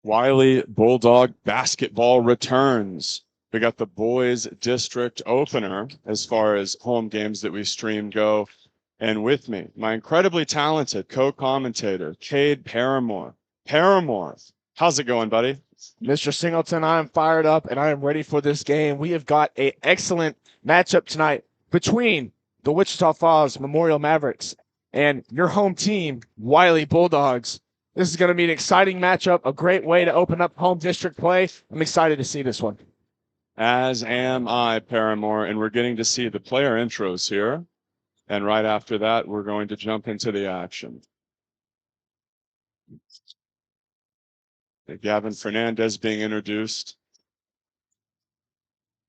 Wylie Bulldog basketball returns. We got the boys district opener as far as home games that we stream go. And with me, my incredibly talented co-commentator, Cade Paramore. Paramore, how's it going, buddy? Mr. Singleton, I am fired up and I am ready for this game. We have got an excellent matchup tonight between the Wichita Falls Memorial Mavericks and your home team, Wylie Bulldogs. This is going to be an exciting matchup, a great way to open up home district play. I'm excited to see this one. As am I, Paramore, and we're getting to see the player intros here. And right after that, we're going to jump into the action. Gavin Fernandez being introduced.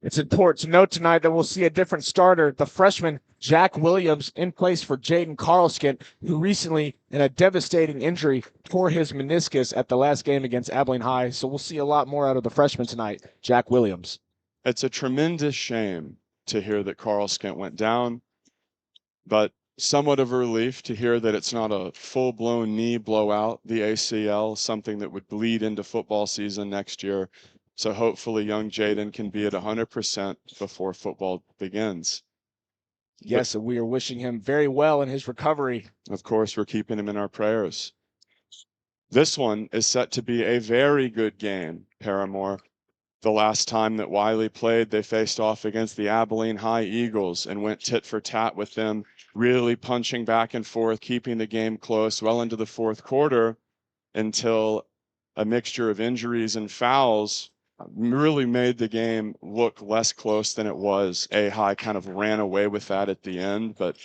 It's important to note tonight that we'll see a different starter, the freshman Jack Williams, in place for Jaden Carlskin, who recently, in a devastating injury, tore his meniscus at the last game against Abilene High. So we'll see a lot more out of the freshman tonight, Jack Williams. It's a tremendous shame to hear that Carlskin went down, but somewhat of a relief to hear that it's not a full-blown knee blowout, the ACL, something that would bleed into football season next year. So hopefully young Jaden can be at 100% before football begins. Yes, and we are wishing him very well in his recovery. Of course, we're keeping him in our prayers. This one is set to be a very good game, Paramore. The last time that Wylie played, they faced off against the Abilene High Eagles and went tit for tat with them, really punching back and forth, keeping the game close well into the fourth quarter until a mixture of injuries and fouls really made the game look less close than it was. A-High kind of ran away with that at the end, but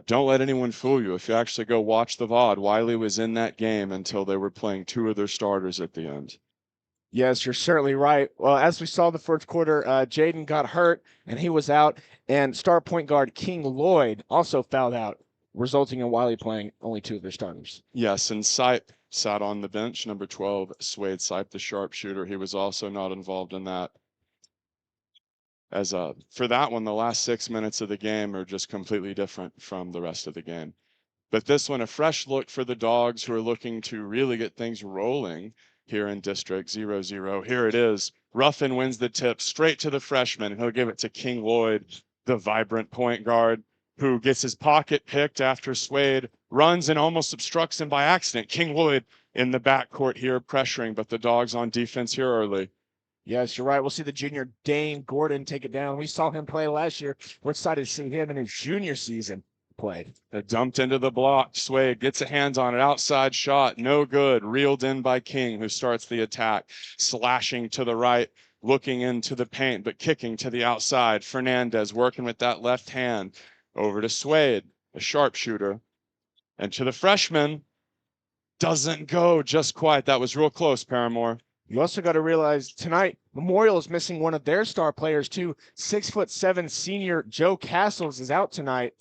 don't let anyone fool you. If you actually go watch the VOD, Wylie was in that game until they were playing two of their starters at the end. Yes, you're certainly right. Well, as we saw the first quarter, Jaden got hurt and he was out, and star point guard King Lloyd also fouled out, resulting in Wylie playing only two of their starters. Yes, and Sipe sat on the bench, number 12, Swade Sipe, the sharpshooter. He was also not involved in that. As for that one, the last 6 minutes of the game are just completely different from the rest of the game. But this one, a fresh look for the Dogs, who are looking to really get things rolling here in District 0-0. Here it is. Ruffin wins the tip straight to the freshman, and he'll give it to King Lloyd, the vibrant point guard, who gets his pocket picked after Swade runs and almost obstructs him by accident. King Lloyd in the backcourt here pressuring, but the Dogs on defense here early. Yes, you're right. We'll see the junior Dane Gordon take it down. We saw him play last year. We're excited to see him in his junior season play. Dumped into the block. Swade gets a hands on it. Outside shot. No good. Reeled in by King, who starts the attack. Slashing to the right. Looking into the paint, but kicking to the outside. Fernandez working with that left hand. Over to Swade, a sharpshooter. And to the freshman. Doesn't go just quite. That was real close, Paramore. You also got to realize tonight, Memorial is missing one of their star players too. 6'7" senior Joe Castles is out tonight.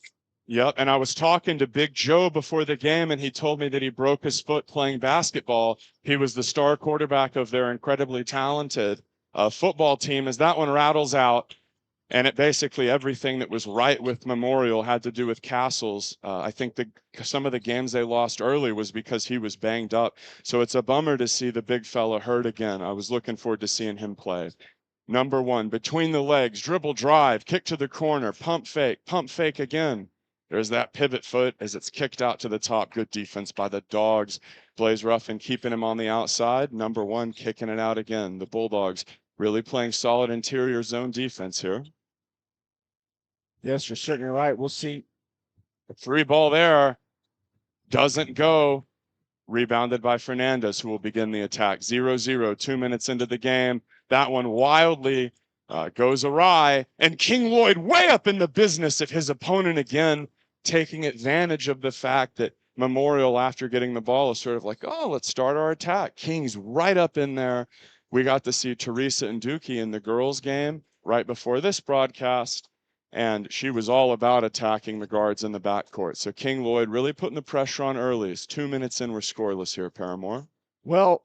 Yep, and I was talking to Big Joe before the game, and he told me that he broke his foot playing basketball. He was the star quarterback of their incredibly talented football team. As that one rattles out, and it basically everything that was right with Memorial had to do with Castles. I think some of the games they lost early was because he was banged up. So it's a bummer to see the big fella hurt again. I was looking forward to seeing him play. Number one, between the legs, dribble drive, kick to the corner, pump fake again. There's that pivot foot as it's kicked out to the top. Good defense by the Dogs. Blaze Ruffin keeping him on the outside. Number one, kicking it out again. The Bulldogs really playing solid interior zone defense here. Yes, you're certainly right. We'll see. The free ball there doesn't go. Rebounded by Fernandez, who will begin the attack. 0-0, 2 minutes into the game. That one wildly goes awry. And King Lloyd way up in the business of his opponent again, taking advantage of the fact that Memorial, after getting the ball, is sort of like, oh, let's start our attack. King's right up in there. We got to see Teresa and Dookie in the girls' game right before this broadcast, and she was all about attacking the guards in the backcourt. So King Lloyd really putting the pressure on early. It's 2 minutes in, we're scoreless here, Paramore. Well,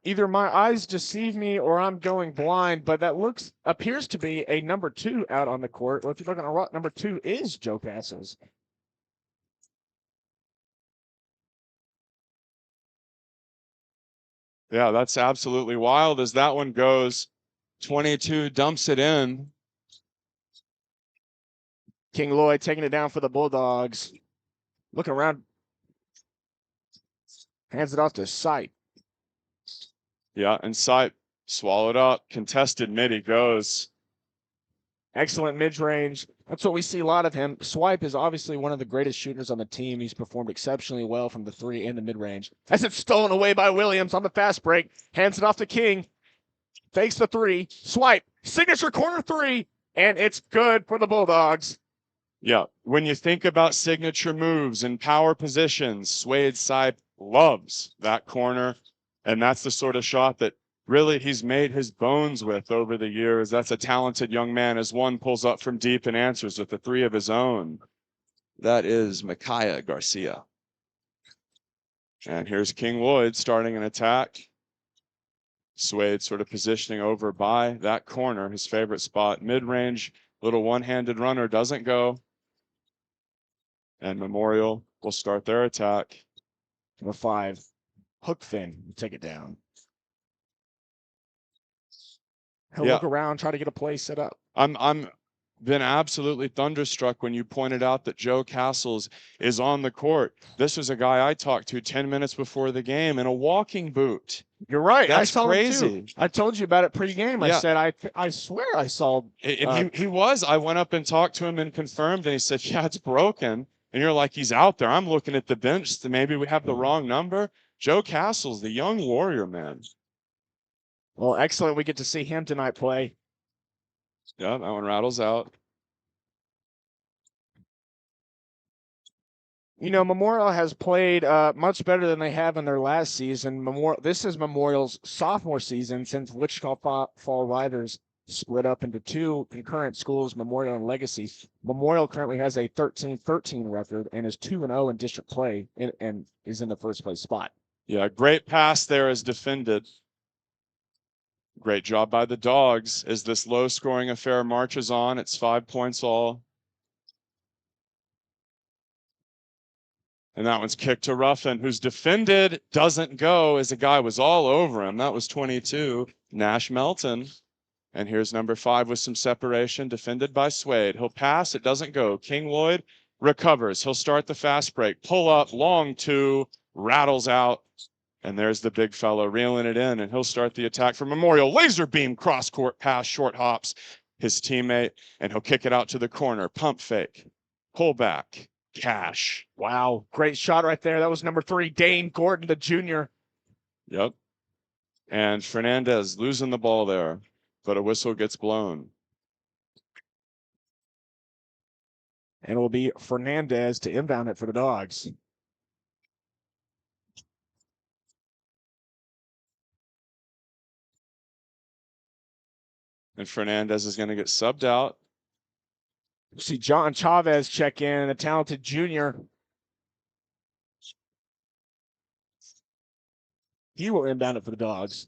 either my eyes deceive me or I'm going blind, but that appears to be a number 2 out on the court. Well, if you're looking at what number 2 is Joe Castles. Yeah, that's absolutely wild as that one goes. 22 dumps it in. King Lloyd taking it down for the Bulldogs. Looking around. Hands it off to Sight. Yeah, and Sipe swallowed up. Contested mid he goes. Excellent mid-range. That's what we see a lot of him. Swipe is obviously one of the greatest shooters on the team. He's performed exceptionally well from the 3 and the mid-range. As it's stolen away by Williams on the fast break. Hands it off to King. Fakes the 3. Swipe. Signature corner 3. And it's good for the Bulldogs. Yeah, when you think about signature moves and power positions, Suede Sipe loves that corner. And that's the sort of shot that really he's made his bones with over the years. That's a talented young man as one pulls up from deep and answers with a 3 of his own. That is Micaiah Garcia. And here's King Lloyd starting an attack. Suede sort of positioning over by that corner, his favorite spot. Mid-range, little one-handed runner doesn't go. And Memorial will start their attack. Number 5, Hook Fin will take it down. He'll look around, try to get a play set up. I'm been absolutely thunderstruck when you pointed out that Joe Castles is on the court. This was a guy I talked to 10 minutes before the game in a walking boot. You're right. That's I saw crazy. Him too. I told you about it pregame. Yeah. I said I swear I saw. And he was. I went up and talked to him and confirmed, and he said, "Yeah, it's broken." And you're like, "He's out there." I'm looking at the bench. So maybe we have the wrong number. Joe Castles, the young warrior, man. Well, excellent. We get to see him tonight play. Yeah, that one rattles out. You know, Memorial has played much better than they have in their last season. This is Memorial's sophomore season since Wichita Fall Riders split up into 2 concurrent schools, Memorial and Legacy. Memorial currently has a 13-13 record and is 2-0 in district play and is in the first place spot. Yeah, great pass there as defended. Great job by the Dogs as this low-scoring affair marches on. It's 5 points all. And that one's kicked to Ruffin, who's defended, doesn't go as the guy was all over him. That was 22, Nash Melton. And here's number 5 with some separation, defended by Suede. He'll pass, it doesn't go. King Lloyd recovers. He'll start the fast break. Pull up, long 2, rattles out. And there's the big fellow reeling it in, and he'll start the attack for Memorial. Laser beam, cross-court pass, short hops, his teammate, and he'll kick it out to the corner. Pump fake, pull back, cash. Wow, great shot right there. That was number 3, Dane Gordon, the junior. Yep. And Fernandez losing the ball there, but a whistle gets blown. And it will be Fernandez to inbound it for the Dogs. And Fernandez is going to get subbed out. See John Chavez check in, a talented junior. He will inbound it for the Dogs.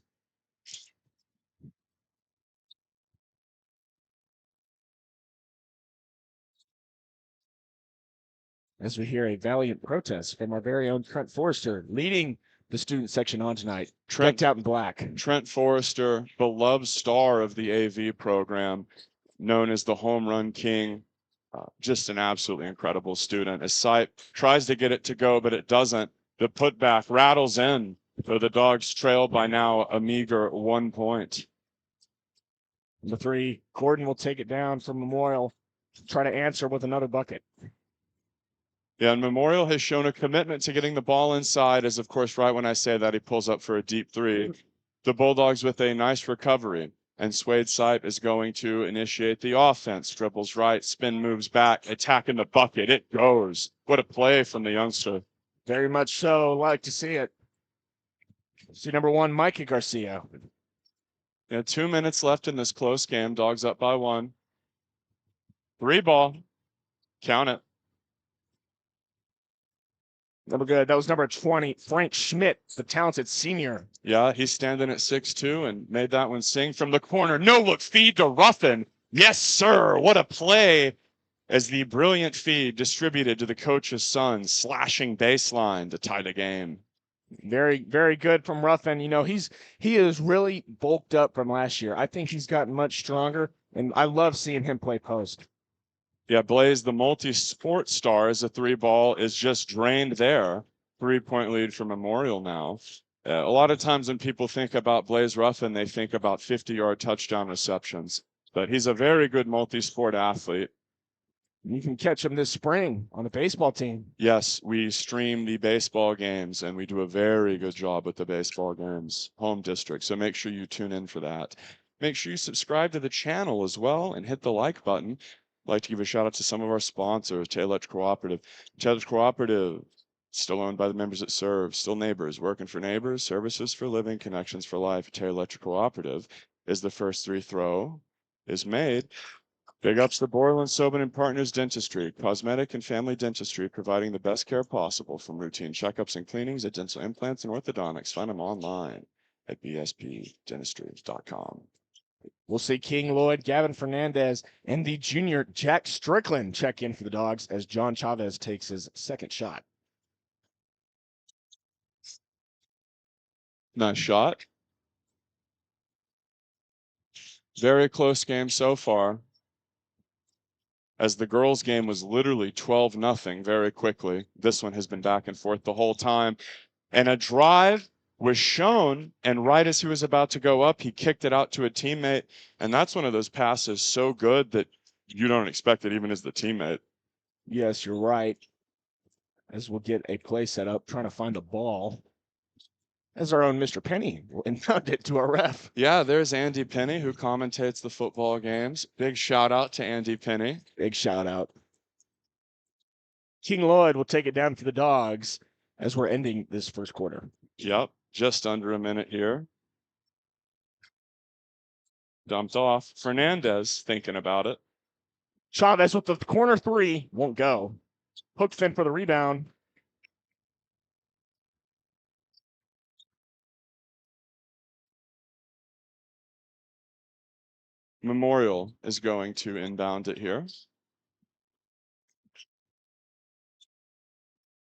As we hear a valiant protest from our very own Trent Forrester, leading the student section on tonight. Decked out in black. Trent Forrester, beloved star of the AV program, known as the Home Run King. Just an absolutely incredible student. As Sipe tries to get it to go, but it doesn't. The putback rattles in. So the Dogs trail by now a meager 1 point. Number 3, Gordon will take it down from Memorial. Try to answer with another bucket. Yeah, and Memorial has shown a commitment to getting the ball inside, as of course, right when I say that, he pulls up for a deep 3. The Bulldogs with a nice recovery, and Suede Sipe is going to initiate the offense. Dribbles right, spin moves back, attacking the bucket. It goes. What a play from the youngster. Very much so. Like to see it. See number 1, Micah Garcia. Yeah, 2 minutes left in this close game. Dogs up by 1. 3 ball. Count it. Number good. That was number 20, Frank Schmidt, the talented senior. Yeah, he's standing at 6'2" and made that one sing from the corner. No look feed to Ruffin. Yes, sir. What a play as the brilliant feed distributed to the coach's son, slashing baseline to tie the game. Very, very good from Ruffin. You know, he is really bulked up from last year. I think he's gotten much stronger, and I love seeing him play post. Yeah, Blaze, the multi-sport star, as a three ball is just drained there. 3-point lead for Memorial now. A lot of times when people think about Blaze Ruffin, they think about 50-yard touchdown receptions. But he's a very good multi-sport athlete. You can catch him this spring on the baseball team. Yes, we stream the baseball games, and we do a very good job with the baseball games, home district. So make sure you tune in for that. Make sure you subscribe to the channel as well and hit the like button. I'd like to give a shout out to some of our sponsors, Taylor Electric Cooperative. Taylor Cooperative, still owned by the members that serve, still neighbors, working for neighbors, services for living, connections for life. Taylor Electric Cooperative is the first three throw is made. Big ups to Borland, Sobin and Partners Dentistry, cosmetic and family dentistry, providing the best care possible from routine checkups and cleanings to dental implants and orthodontics. Find them online at bspdentistry.com. We'll see King Lloyd, Gavin Fernandez, and the junior Jack Strickland check in for the Dogs as John Chavez takes his second shot. Nice shot. Very close game so far, as the girls' game was literally 12-0 very quickly. This one has been back and forth the whole time. And a drive was shown, and right as he was about to go up, he kicked it out to a teammate. And that's one of those passes so good that you don't expect it even as the teammate. Yes, you're right. As we'll get a play set up, trying to find the ball. As our own Mr. Penny will inbound it to our ref. Yeah, there's Andy Penny, who commentates the football games. Big shout out to Andy Penny. Big shout out. King Lloyd will take it down for the Dogs as we're ending this first quarter. Yep, just under a minute here. Dumped off. Fernandez thinking about it. Chavez with the corner three. Won't go. Hook fin for the rebound. Memorial is going to inbound it here.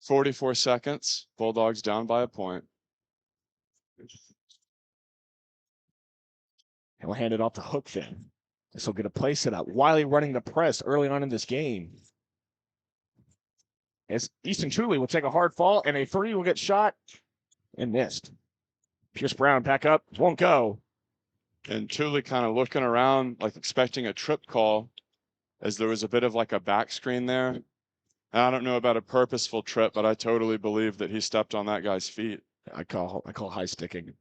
44 seconds. Bulldogs down by a point. He'll hand it off to Hookfin. This will get a play set up. Wylie running the press early on in this game. As Easton Truly will take a hard fall, and a three will get shot and missed. Pierce Brown back up. Won't go. And Thule kind of looking around, like expecting a trip call, as there was a bit of like a back screen there. And I don't know about a purposeful trip, but I totally believe that he stepped on that guy's feet. I call high sticking.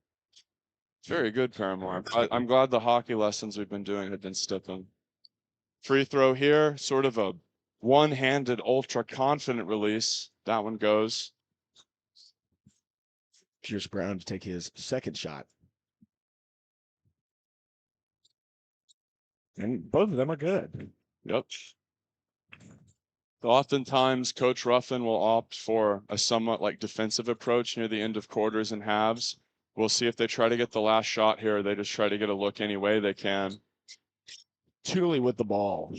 Very good, Paramore. I'm glad the hockey lessons we've been doing have been sticking. Free throw here, sort of a one-handed, ultra confident release. That one goes. Pierce Brown to take his second shot. And both of them are good. Yep. Oftentimes, Coach Ruffin will opt for a somewhat like defensive approach near the end of quarters and halves. We'll see if they try to get the last shot here, or they just try to get a look any way they can. Thule with the ball.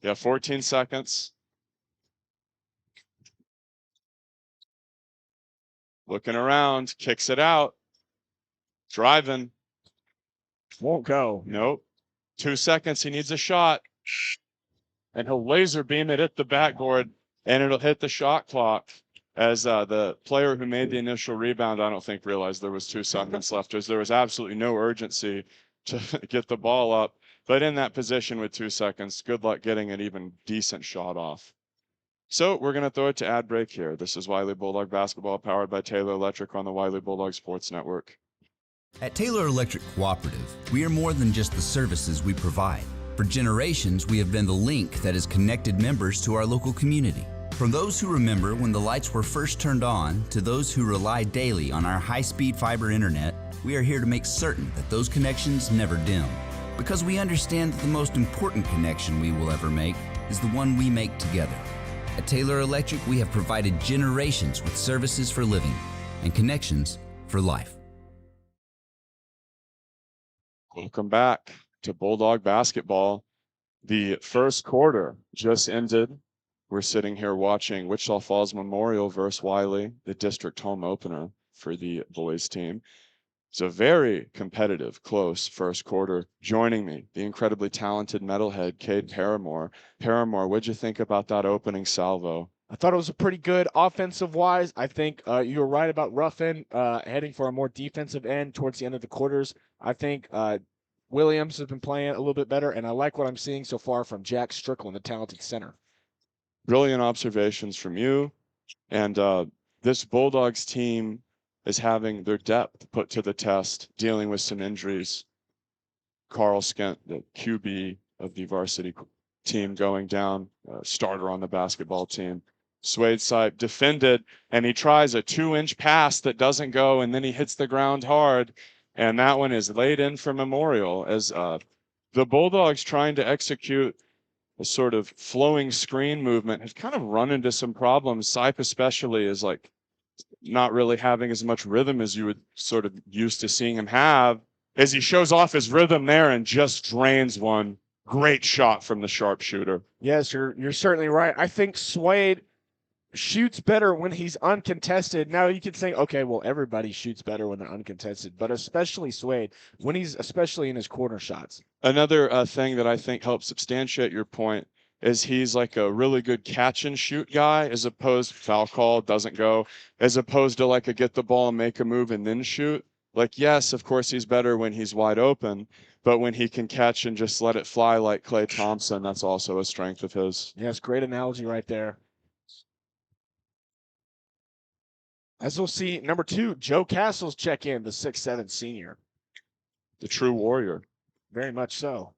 Yeah, 14 seconds. Looking around, kicks it out. Driving. Won't go. Nope. 2 seconds, he needs a shot. And he'll laser beam it at the backboard, and it'll hit the shot clock. As the player who made the initial rebound, I don't think realized there was 2 seconds left, as there was absolutely no urgency to get the ball up. But in that position with 2 seconds, good luck getting an even decent shot off. So we're going to throw it to ad break here. This is Wylie Bulldog Basketball, powered by Taylor Electric on the Wylie Bulldog Sports Network. At Taylor Electric Cooperative, we are more than just the services we provide. For generations, we have been the link that has connected members to our local community. From those who remember when the lights were first turned on to those who rely daily on our high-speed fiber internet, we are here to make certain that those connections never dim. Because we understand that the most important connection we will ever make is the one we make together. At Taylor Electric, we have provided generations with services for living and connections for life. Welcome back to Bulldog Basketball. The first quarter just ended. We're sitting here watching Wichita Falls Memorial versus Wylie, the district home opener for the boys team. It's a very competitive, close first quarter. Joining me, the incredibly talented metalhead, Cade Paramore. Paramore, what'd you think about that opening salvo? I thought it was a pretty good offensive wise. I think you were right about Ruffin heading for a more defensive end towards the end of the quarters. I think Williams has been playing a little bit better, and I like what I'm seeing so far from Jack Strickland, the talented center. Brilliant observations from you. And this Bulldogs team is having their depth put to the test, dealing with some injuries. Carl Skent, the QB of the varsity team, going down, starter on the basketball team. Suede Sipe defended, and he tries a 2-inch pass that doesn't go, and then he hits the ground hard, and that one is laid in for Memorial as the Bulldogs trying to execute a sort of flowing screen movement has kind of run into some problems. Sipe especially is like not really having as much rhythm as you would sort of used to seeing him have, as he shows off his rhythm there and just drains one. Great shot from the sharpshooter. Yes, you're certainly right. I think Suede shoots better when he's uncontested. Now you could say, okay, well, everybody shoots better when they're uncontested, but especially Suede when he's especially in his corner shots. Another thing that I think helps substantiate your point is he's like a really good catch and shoot guy, as opposed to foul call, doesn't go, as opposed to like a get the ball and make a move and then shoot. Like, yes, of course he's better when he's wide open, but when he can catch and just let it fly like Klay Thompson, that's also a strength of his. Yes, great analogy right there. As we'll see, number 2, Joe Castles check in, the 6'7" senior. The true warrior. Very much so.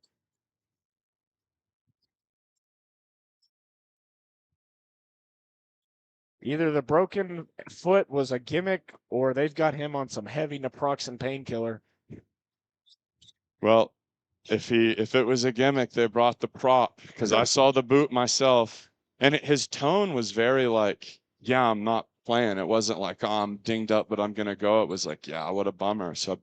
Either the broken foot was a gimmick or they've got him on some heavy naproxen painkiller. Well, if it was a gimmick, they brought the prop, because I saw the boot myself, and his tone was very like, yeah, I'm not playing. It wasn't like, oh, I'm dinged up, but I'm going to go. It was like, yeah, what a bummer. So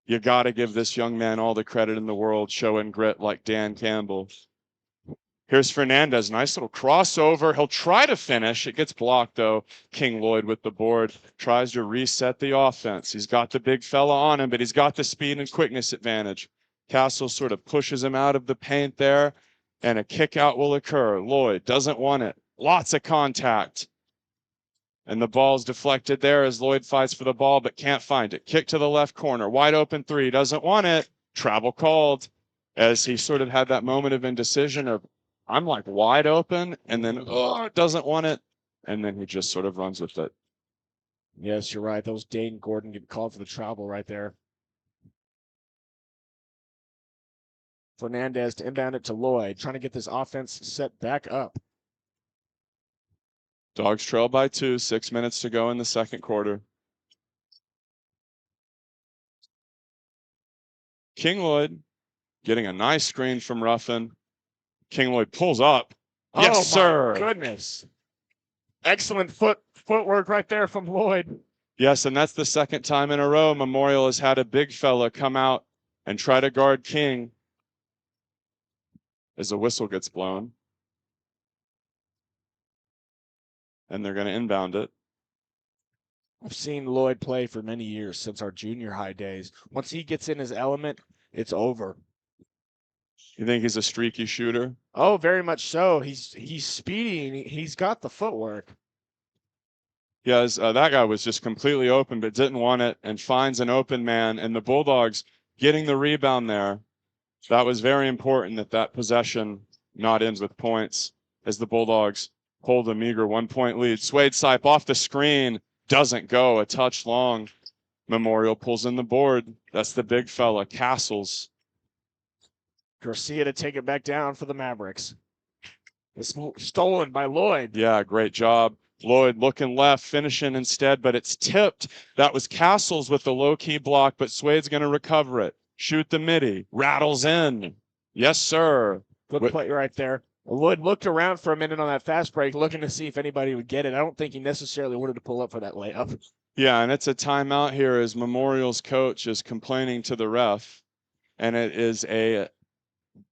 you got to give this young man all the credit in the world, showing grit like Dan Campbell. Here's Fernandez, nice little crossover. He'll try to finish. It gets blocked, though. King Lloyd with the board tries to reset the offense. He's got the big fella on him, but he's got the speed and quickness advantage. Castle sort of pushes him out of the paint there, and a kick out will occur. Lloyd doesn't want it. Lots of contact. And the ball's deflected there as Lloyd fights for the ball, but can't find it. Kick to the left corner. Wide open 3. Doesn't want it. Travel called, as he sort of had that moment of indecision of, I'm like wide open, and then doesn't want it, and then he just sort of runs with it. Yes, you're right. That was Dane Gordon getting called for the travel right there. Fernandez to inbound it to Lloyd, trying to get this offense set back up. Dogs trail by 2, 6 minutes to go in the second quarter. King Lloyd getting a nice screen from Ruffin. King Lloyd pulls up. Yes, sir. Goodness. Excellent footwork right there from Lloyd. Yes, and that's the second time in a row Memorial has had a big fella come out and try to guard King as the whistle gets blown. And they're going to inbound it. I've seen Lloyd play for many years since our junior high days. Once he gets in his element, it's over. You think he's a streaky shooter? Oh, very much so. He's speedy. He's got the footwork. Yes, that guy was just completely open but didn't want it and finds an open man. And the Bulldogs getting the rebound there. That was very important that possession not ends with points as the Bulldogs hold a meager 1-point lead. Suede Sipe off the screen. Doesn't go. A touch long. Memorial pulls in the board. That's the big fella, Castles. Garcia to take it back down for the Mavericks. It's stolen by Lloyd. Yeah, great job. Lloyd looking left, finishing instead, but it's tipped. That was Castles with the low-key block, but Suede's going to recover it. Shoot the midi. Rattles in. Yes, sir. Good play right there. Lloyd looked around for a minute on that fast break, looking to see if anybody would get it. I don't think he necessarily wanted to pull up for that layup. Yeah, and it's a timeout here as Memorial's coach is complaining to the ref, and it is a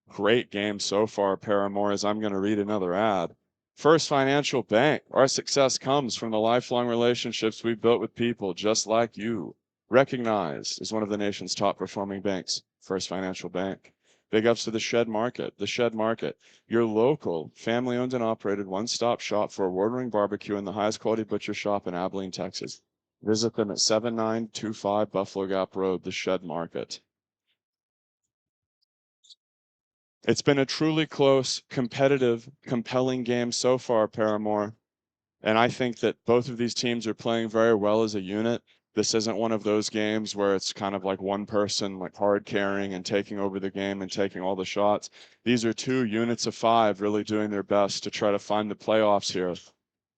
great game so far, Paramore, as I'm going to read another ad. First Financial Bank. Our success comes from the lifelong relationships we've built with people just like you. Recognized as one of the nation's top performing banks, First Financial Bank. Big ups to the Shed Market. The Shed Market, your local, family-owned and operated one-stop shop for award-winning barbecue and the highest quality butcher shop in Abilene, Texas. Visit them at 7925 Buffalo Gap Road, the Shed Market. It's been a truly close, competitive, compelling game so far, Paramore. And I think that both of these teams are playing very well as a unit. This isn't one of those games where it's kind of like one person like hard carrying and taking over the game and taking all the shots. These are two units of 5 really doing their best to try to find the playoffs here.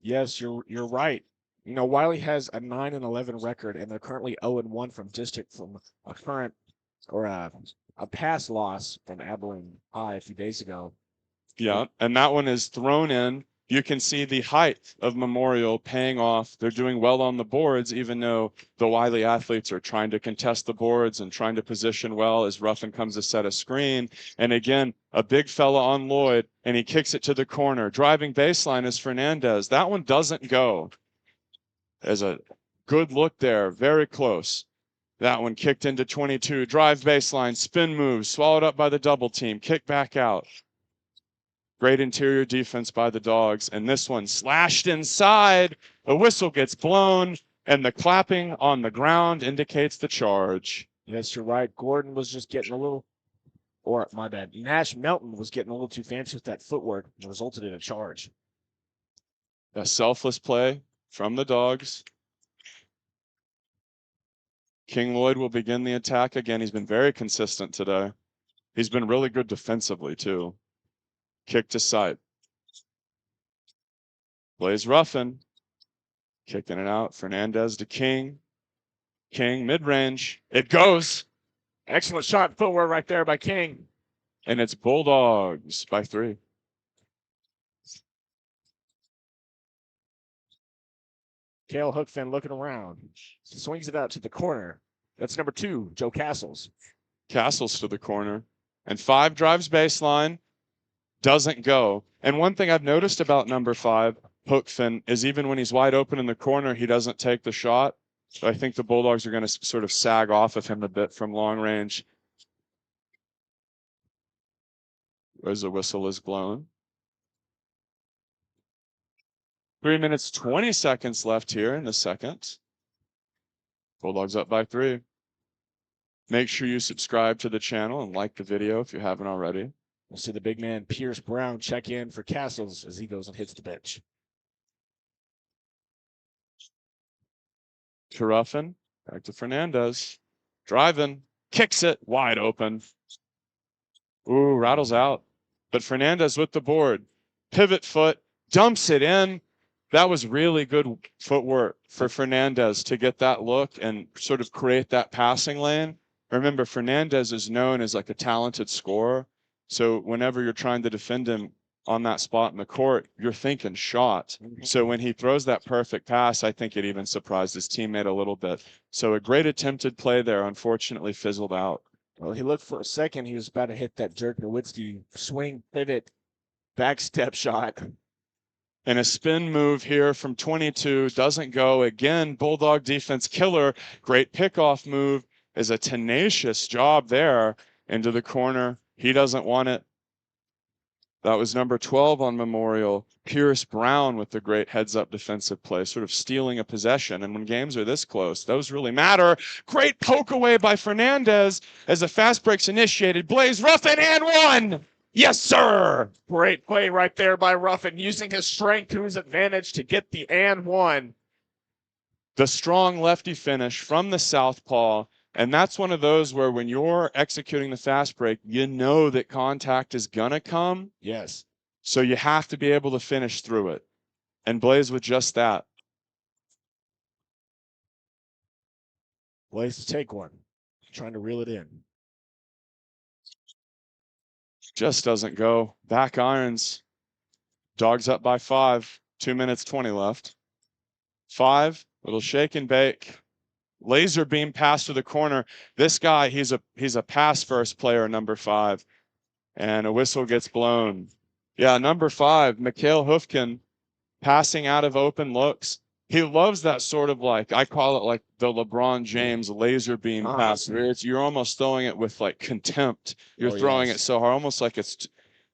Yes, you're right. You know, Wylie has a 9-11 record, and they're currently 0-1 from district from a current or a past loss from Abilene High a few days ago. Yeah, and that one is thrown in. You can see the height of Memorial paying off. They're doing well on the boards, even though the Wylie athletes are trying to contest the boards and trying to position well as Ruffin comes to set a screen. And again, a big fella on Lloyd, and he kicks it to the corner. Driving baseline is Fernandez. That one doesn't go. There's a good look there, very close. That one kicked into 22. Drive baseline, spin move, swallowed up by the double team, kick back out. Great interior defense by the Dogs. And this one slashed inside. The whistle gets blown, and the clapping on the ground indicates the charge. Yes, you're right. Gordon was just getting a little, or my bad, Nash Melton was getting a little too fancy with that footwork and resulted in a charge. A selfless play from the Dogs. King Lloyd will begin the attack again. He's been very consistent today. He's been really good defensively, too. Kick to sight. Blaze Ruffin. Kicking it out. Fernandez to King. King mid-range. It goes. Excellent shot footwork right there by King. And it's Bulldogs by 3. Cale Hookfin looking around. Swings it out to the corner. That's number 2, Joe Castles. Castles to the corner. And 5 drives baseline. Doesn't go. And one thing I've noticed about number 5, Hookfin, is even when he's wide open in the corner, he doesn't take the shot. So I think the Bulldogs are going to sort of sag off of him a bit from long range. As the whistle is blown. 3 minutes, 20 seconds left here in the second. Bulldogs up by 3. Make sure you subscribe to the channel and like the video if you haven't already. We'll see the big man, Pierce Brown, check in for Castles as he goes and hits the bench. To Ruffin, back to Fernandez. Driving, kicks it, wide open. Ooh, rattles out. But Fernandez with the board. Pivot foot, dumps it in. That was really good footwork for Fernandez to get that look and sort of create that passing lane. Remember, Fernandez is known as like a talented scorer. So whenever you're trying to defend him on that spot in the court, you're thinking shot. So when he throws that perfect pass, I think it even surprised his teammate a little bit. So a great attempted play there, unfortunately fizzled out. Well, he looked for a second. He was about to hit that Dirk Nowitzki swing, pivot, back step shot. And a spin move here from 22 doesn't go. Again, Bulldog defense killer. Great pickoff move is a tenacious job there into the corner. He doesn't want it. That was number 12 on Memorial, Pierce Brown, with the great heads-up defensive play, sort of stealing a possession. And when games are this close, those really matter. Great poke away by Fernandez as the fast break's initiated. Blaze Ruffin and 1. Yes, sir. Great play right there by Ruffin, using his strength to his advantage to get the and 1. The strong lefty finish from the southpaw. And that's one of those where when you're executing the fast break, you know that contact is going to come. Yes. So you have to be able to finish through it. And Blaze with just that. Blaze to take one. Trying to reel it in. Just doesn't go. Back irons. Dogs up by 5. 2 minutes, 20 left. 5. Little shake and bake. Laser beam pass to the corner. This guy, he's a pass first player, number 5. And a whistle gets blown. Yeah, number 5, Mikhail Hufkin, passing out of open looks. He loves that sort of like, I call it like the LeBron James laser beam pass. Where you're almost throwing it with like contempt. You're throwing it so hard, almost like it's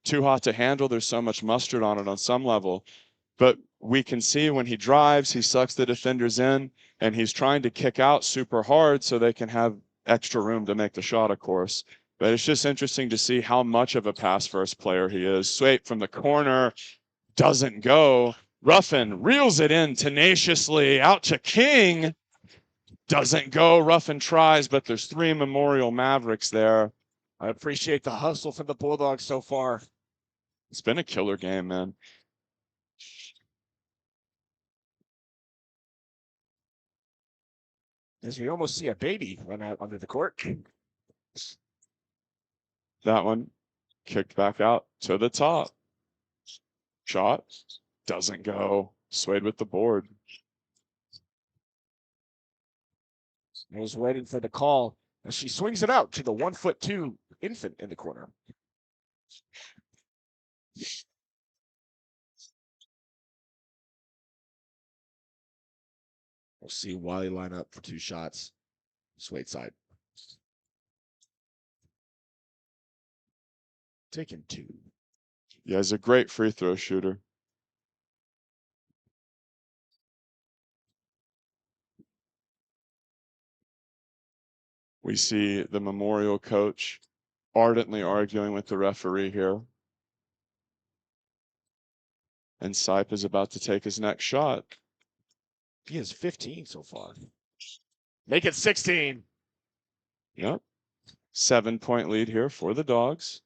too hot to handle. There's so much mustard on it on some level. But we can see when he drives, he sucks the defenders in, and he's trying to kick out super hard so they can have extra room to make the shot, of course. But it's just interesting to see how much of a pass-first player he is. Swape from the corner doesn't go. Ruffin reels it in tenaciously out to King. Doesn't go. Ruffin tries, but there's 3 Memorial Mavericks there. I appreciate the hustle from the Bulldogs so far. It's been a killer game, man. As we almost see a baby run out under the court. That one kicked back out to the top. Shot doesn't go. Swayed with the board. I was waiting for the call as she swings it out to the 1'2" infant in the corner. We'll see Wylie line up for 2 shots. Swade side. Taking 2. Yeah, he's a great free throw shooter. We see the Memorial coach ardently arguing with the referee here. And Sipe is about to take his next shot. He has 15 so far. Make it 16. Yep. 7-point lead here for the Dogs.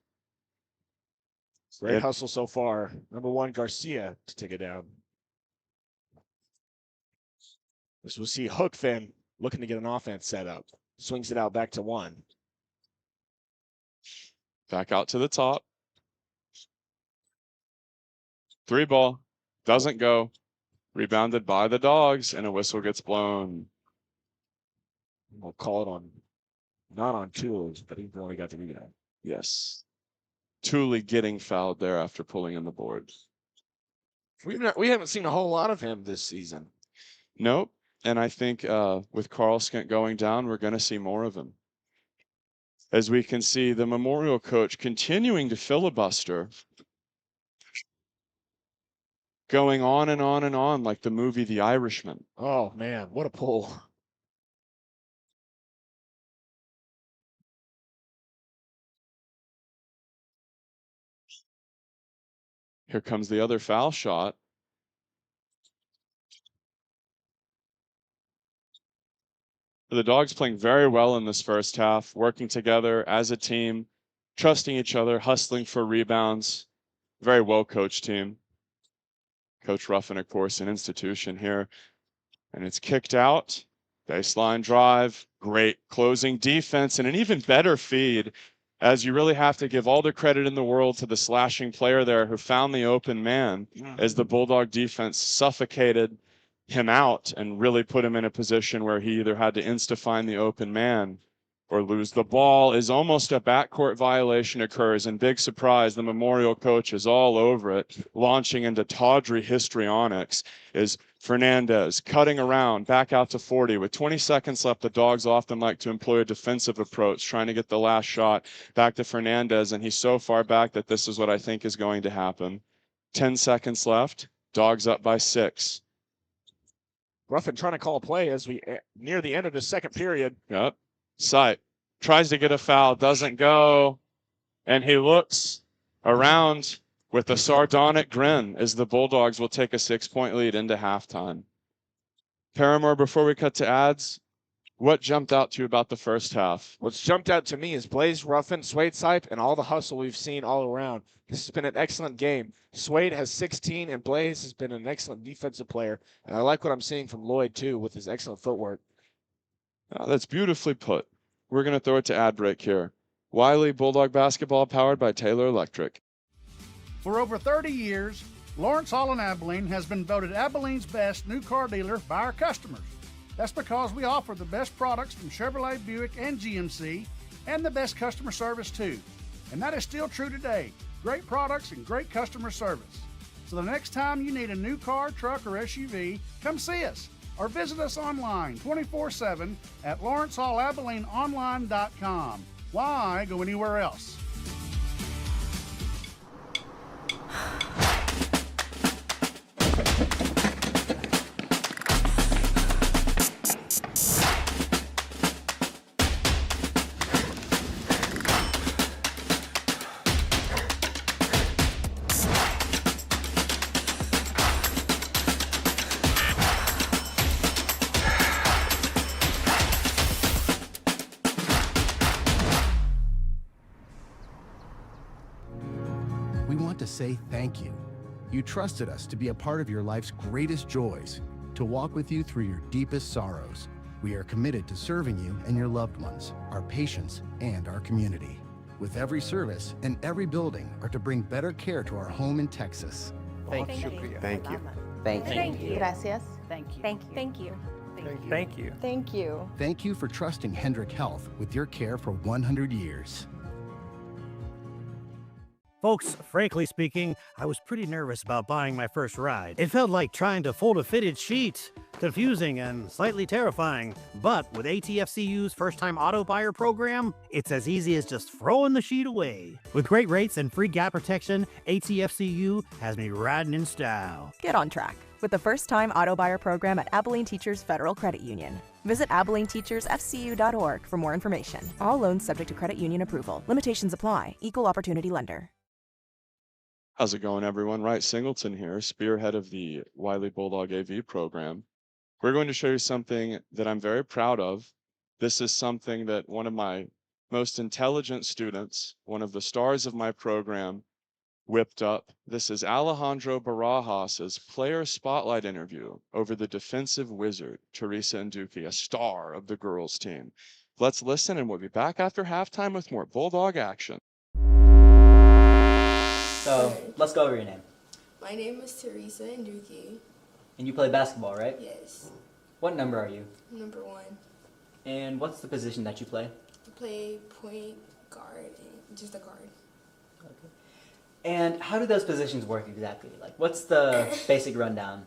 Great hustle so far. Number 1, Garcia to take it down. This we'll see Hookfin looking to get an offense set up. Swings it out back to 1. Back out to the top. 3 ball. Doesn't go. Rebounded by the Dogs, and a whistle gets blown. We'll call it on, not on Tools, but he only got the rebound. Yes. Tooley getting fouled there after pulling in the board. We haven't seen a whole lot of him this season. Nope. And I think with Carl Skent going down, we're going to see more of him. As we can see, the Memorial coach continuing to filibuster. Going on and on and on like the movie The Irishman. Oh, man, what a pull. Here comes the other foul shot. The Dogs playing very well in this first half, working together as a team, trusting each other, hustling for rebounds. Very well coached team. Coach Ruffin, of course, an institution here. And it's kicked out. Baseline drive. Great closing defense and an even better feed, as you really have to give all the credit in the world to the slashing player there who found the open man as the Bulldog defense suffocated him out and really put him in a position where he either had to insta-find the open man or lose the ball. Is almost a backcourt violation occurs, and big surprise, the Memorial coach is all over it, launching into tawdry histrionics. Is Fernandez cutting around back out to 40 with 20 seconds left. The Dogs often like to employ a defensive approach, trying to get the last shot back to Fernandez, and he's so far back that this is what I think is going to happen. 10 seconds left. Dogs up by 6. Ruffin trying to call a play as we near the end of the second period. Yep. Sipe tries to get a foul, doesn't go, and he looks around with a sardonic grin as the Bulldogs will take a 6-point lead into halftime. Paramore, before we cut to ads, what jumped out to you about the first half? What's jumped out to me is Blaze Ruffin, Swade Sipe, and all the hustle we've seen all around. This has been an excellent game. Swade has 16, and Blaze has been an excellent defensive player. And I like what I'm seeing from Lloyd, too, with his excellent footwork. Oh, that's beautifully put. We're going to throw it to ad break here. Wylie Bulldog basketball powered by Taylor Electric. For over 30 years, Lawrence Hall in Abilene has been voted Abilene's best new car dealer by our customers. That's because we offer the best products from Chevrolet, Buick, and GMC, and the best customer service, too. And that is still true today. great products and great customer service. So the next time you need a new car, truck, or SUV, come see us or visit us online 24/7 at LawrenceHallAbileneOnline.com. Why go anywhere else? We want to say thank you. You trusted us to be a part of your life's greatest joys, to walk with you through your deepest sorrows. We are committed to serving you and your loved ones, our patients, and our community. With every service and every building are to bring better care to our home in Texas. Thank you. Thank you. Thank you. Gracias. Thank you. Thank you. Thank you. Thank you. Thank you. Thank you for trusting Hendrick Health with your care for 100 years. Folks, frankly speaking, I was pretty nervous about buying my first ride. It felt like trying to fold a fitted sheet. Confusing and slightly terrifying. But with ATFCU's first-time auto buyer program, it's as easy as just throwing the sheet away. With great rates and free gap protection, ATFCU has me riding in style. Get on track with the first-time auto buyer program at Abilene Teachers Federal Credit Union. Visit AbileneTeachersFCU.org for more information. All loans subject to credit union approval. Limitations apply. Equal opportunity lender. How's it going, everyone? Wright Singleton here, spearhead of the Wylie Bulldog AV program. We're going to show you something that I'm very proud of. This is something that one of my most intelligent students, one of the stars of my program, whipped up. This is Alejandro Barajas' player spotlight interview over the defensive wizard, Teresa Nduki, a star of the girls team. Let's listen, and we'll be back after halftime with more Bulldog action. So, let's go over your name. My name is Teresa Nduki. And you play basketball, right? Yes. What number are you? Number 1. And what's the position that you play? I play point guard and just a guard. Okay. And how do those positions work exactly? Like, what's the basic rundown?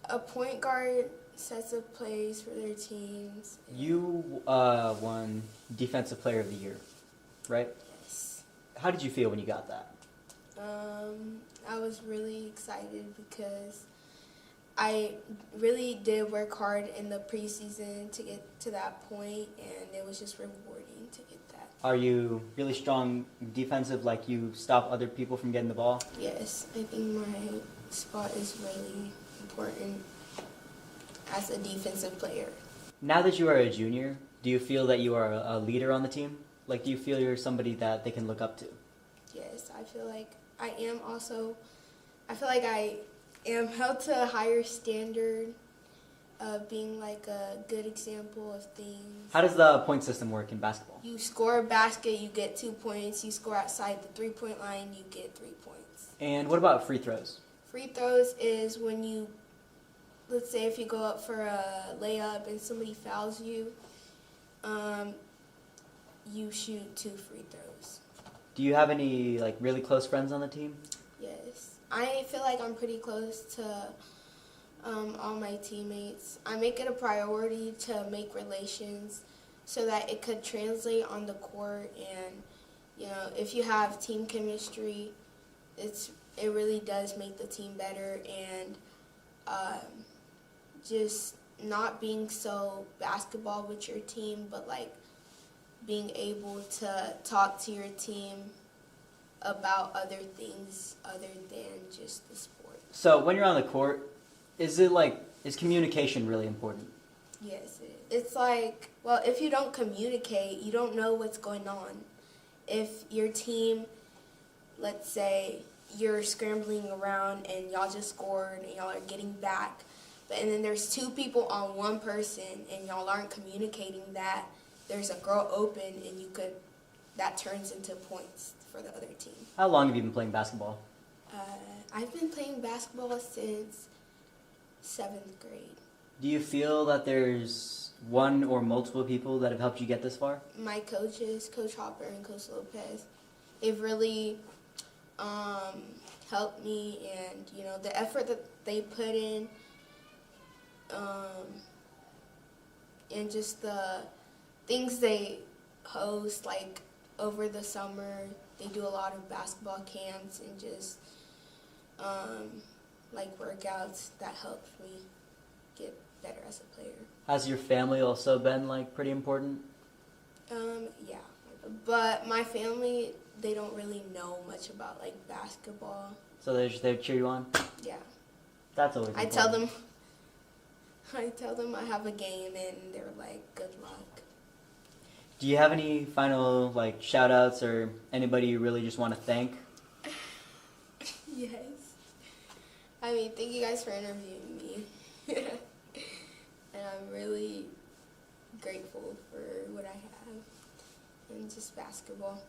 A point guard sets up plays for their teams. You won Defensive Player of the Year, right? Yes. How did you feel when you got that? I was really excited because I really did work hard in the preseason to get to that point, and it was just rewarding to get that. Are you really strong defensive, like you stop other people from getting the ball? Yes, I think my spot is really important as a defensive player. Now that you are a junior, do you feel that you are a leader on the team? Like, do you feel you're somebody that they can look up to? Yes, I feel like I am also. I feel like I am held to a higher standard of being like a good example of things. How does the point system work in basketball? You score a basket, you get 2 points. You score outside the 3-point line, you get 3 points. And what about free throws? Free throws is when you, let's say if you go up for a layup and somebody fouls you, you shoot 2 free throws. Do you have any like really close friends on the team? Yes. I feel like I'm pretty close to all my teammates. I make it a priority to make relations so that it could translate on the court, and if you have team chemistry, it really does make the team better, and just not being so basketball with your team, but like being able to talk to your team about other things other than just the sport. So when you're on the court, is communication really important? Yes, it's like, well, if you don't communicate, you don't know what's going on. If your team, let's say you're scrambling around and y'all just scored and y'all are getting back, and then there's 2 people on 1 person and y'all aren't communicating that, there's a girl open and that turns into points for the other team. How long have you been playing basketball? I've been playing basketball since 7th grade. Do you feel that there's one or multiple people that have helped you get this far? My coaches, Coach Hopper and Coach Lopez, they've really helped me, and the effort that they put in, and just the things they host, like over the summer, they do a lot of basketball camps and just like workouts that helps me get better as a player. Has your family also been like pretty important? Yeah, but my family, they don't really know much about like basketball. So they're just there to cheer you on? Yeah. That's always important. I tell them I have a game, and they're like, good luck. Do you have any final like shout outs or anybody you really just want to thank? Yes. I mean, thank you guys for interviewing me. And I'm really grateful for what I have and just basketball.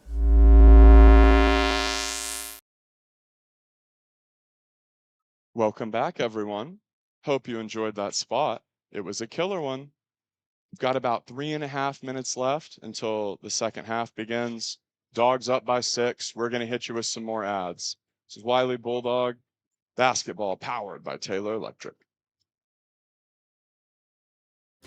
Welcome back, everyone. Hope you enjoyed that spot. It was a killer one. We've got about 3.5 minutes left until the second half begins. Dogs up by 6. We're going to hit you with some more ads. This is Wylie Bulldog basketball powered by Taylor Electric.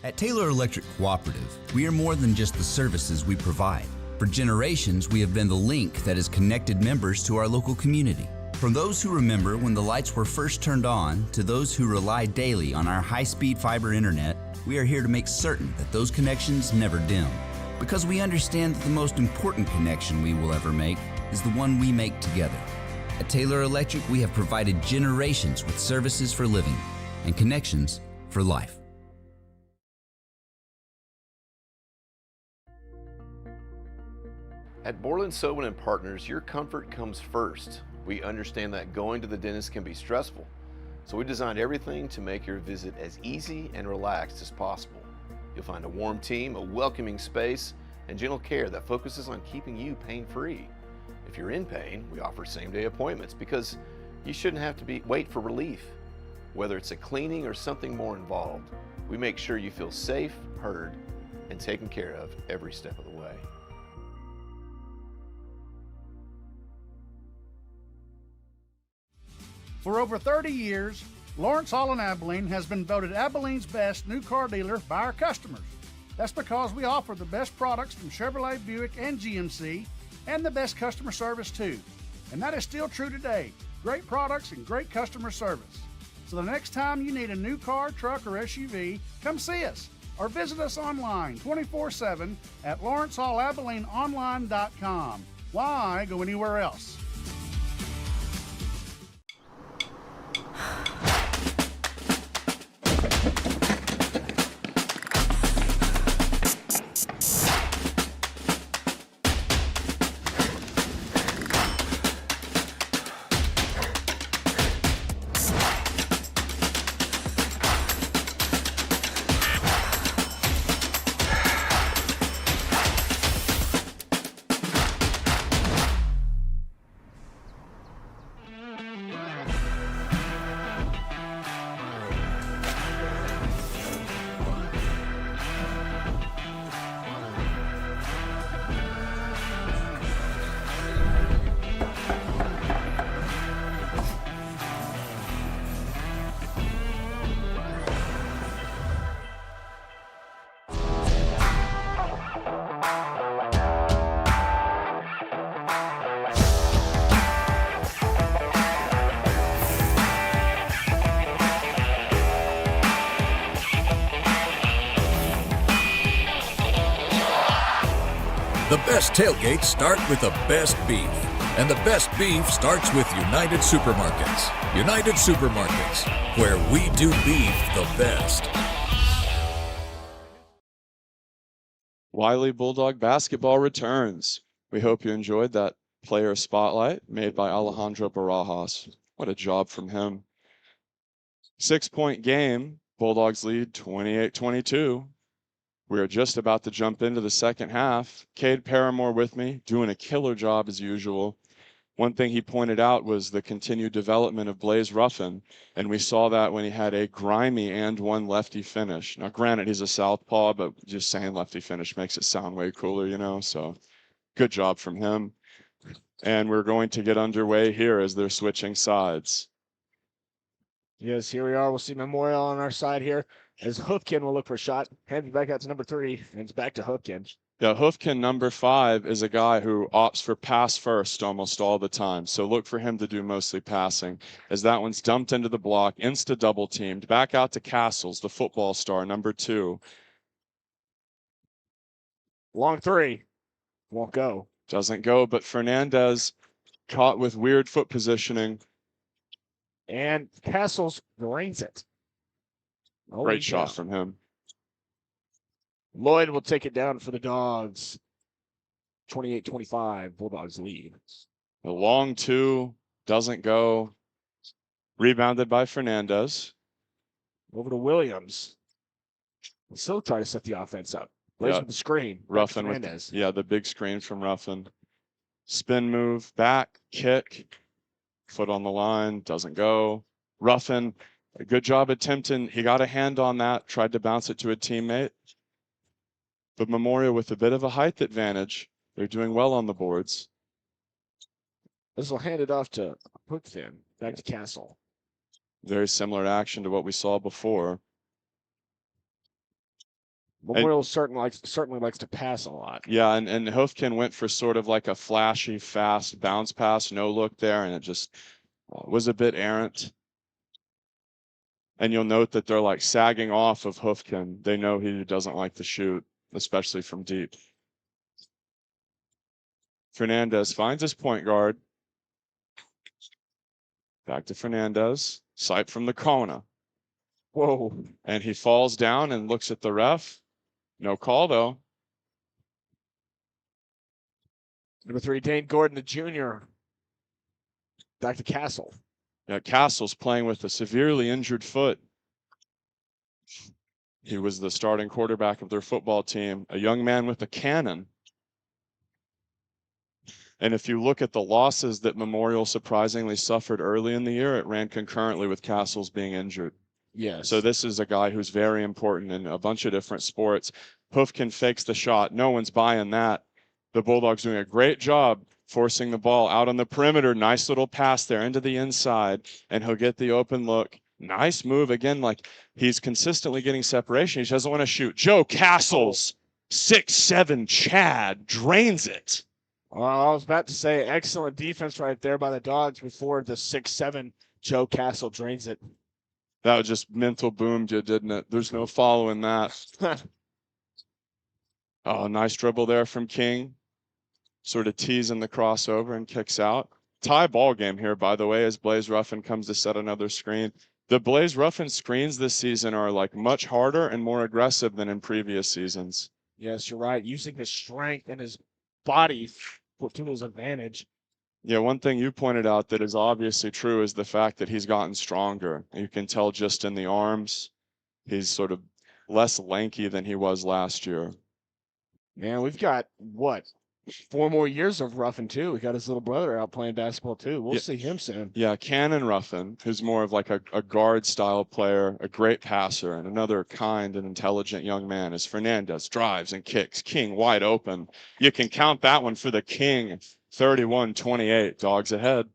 At Taylor Electric Cooperative, we are more than just the services we provide. For generations, we have been the link that has connected members to our local community. From those who remember when the lights were first turned on to those who rely daily on our high-speed fiber internet, we are here to make certain that those connections never dim. Because we understand that the most important connection we will ever make is the one we make together. At Taylor Electric, we have provided generations with services for living and connections for life. At Borland Sobin and Partners, your comfort comes first. We understand that going to the dentist can be stressful, so we designed everything to make your visit as easy and relaxed as possible. You'll find a warm team, a welcoming space, and gentle care that focuses on keeping you pain-free. If you're in pain, we offer same-day appointments because you shouldn't have to wait for relief. Whether it's a cleaning or something more involved, we make sure you feel safe, heard, and taken care of every step of the way. For over 30 years, Lawrence Hall in Abilene has been voted Abilene's best new car dealer by our customers. That's because we offer the best products from Chevrolet, Buick, and GMC, and the best customer service too. And that is still true today. Great products and great customer service. So the next time you need a new car, truck, or SUV, come see us or visit us online 24/7 at lawrencehallabileneonline.com. Why go anywhere else? The best tailgates start with the best beef. And the best beef starts with United Supermarkets. United Supermarkets, where we do beef the best. Wylie Bulldog basketball returns. We hope you enjoyed that player spotlight made by Alejandro Barajas. What a job from him. 6-point game. Bulldogs lead 28-22. We are just about to jump into the second half. Cade Paramore with me, doing a killer job as usual. One thing he pointed out was the continued development of Blaze Ruffin, and we saw that when he had a grimy and one lefty finish. Now, granted, he's a southpaw, but just saying lefty finish makes it sound way cooler, you know, so good job from him. And we're going to get underway here as they're switching sides. Yes, here we are. We'll see Memorial on our side here as Hoofkin will look for a shot. Hands it back out to number 3, and it's back to Hoofkin. Yeah, Hoofkin, number 5, is a guy who opts for pass first almost all the time. So look for him to do mostly passing. As that one's dumped into the block, insta double teamed. Back out to Castles, the football star, number 2. Long 3. Won't go. Doesn't go, but Fernandez caught with weird foot positioning. And Castles drains it. Great shot from him. Lloyd will take it down for the Dogs. 28-25, Bulldogs lead. The long 2 doesn't go. Rebounded by Fernandez. Over to Williams. He'll still try to set the offense up. Plays with the screen. Ruffin with the big screen from Ruffin. Spin move, back, kick. Foot on the line, doesn't go. Ruffin, a good job attempting. He got a hand on that, tried to bounce it to a teammate. But Memorial with a bit of a height advantage. They're doing well on the boards. This will hand it off to Hookfin. Back to Castle. Very similar action to what we saw before. Memorial certainly likes to pass a lot. Yeah, and Hoofkin went for sort of like a flashy, fast bounce pass, no look there, and it just was a bit errant. And you'll note that they're like sagging off of Hoofkin. They know he doesn't like to shoot, especially from deep. Fernandez finds his point guard. Back to Fernandez. Sight from the corner. Whoa. And he falls down and looks at the ref. No call, though. Number 3, Dane Gordon, the junior. Back to Castle. Yeah, Castle's playing with a severely injured foot. He was the starting quarterback of their football team, a young man with a cannon. And if you look at the losses that Memorial surprisingly suffered early in the year, it ran concurrently with Castle's being injured. Yes. So this is a guy who's very important in a bunch of different sports. Hoofkin fakes the shot. No one's buying that. The Bulldogs doing a great job forcing the ball out on the perimeter. Nice little pass there into the inside, and he'll get the open look. Nice move again. Like he's consistently getting separation. He just doesn't want to shoot. Joe Castles, 6'7" Chad, drains it. Well, I was about to say excellent defense right there by the Dogs before the 6'7" Joe Castle drains it. That was just mental boomed you, didn't it? There's no following that. Oh, nice dribble there from King. Sort of teasing the crossover and kicks out. Tie ball game here, by the way, as Blaze Ruffin comes to set another screen. The Blaze Ruffin screens this season are like much harder and more aggressive than in previous seasons. Yes, you're right. Using his strength and his body to his advantage. Yeah, one thing you pointed out that is obviously true is the fact that he's gotten stronger. You can tell just in the arms, he's sort of less lanky than he was last year. Man, we've got, 4 more years of Ruffin, too. We got his little brother out playing basketball, too. We'll see him soon. Yeah, Cannon Ruffin, who's more of like a guard-style player, a great passer, and another kind and intelligent young man as Fernandez drives and kicks. King wide open. You can count that one for the King. 31-28, Dogs ahead.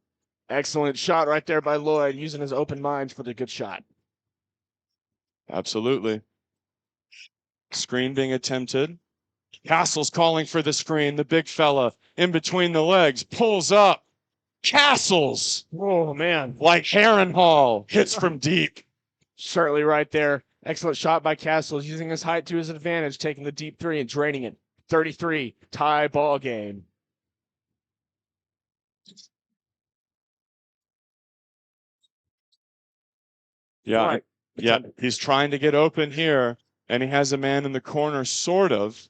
Excellent shot right there by Lloyd, using his open mind for the good shot. Absolutely. Screen being attempted. Castle's calling for the screen. The big fella in between the legs pulls up. Castles! Oh, man. Like Harrenhal hits from deep. Certainly right there. Excellent shot by Castles, using his height to his advantage, taking the deep 3 and draining it. 33, tie ball game. Yeah, Right. yeah, he's trying to get open here, and he has a man in the corner, sort of,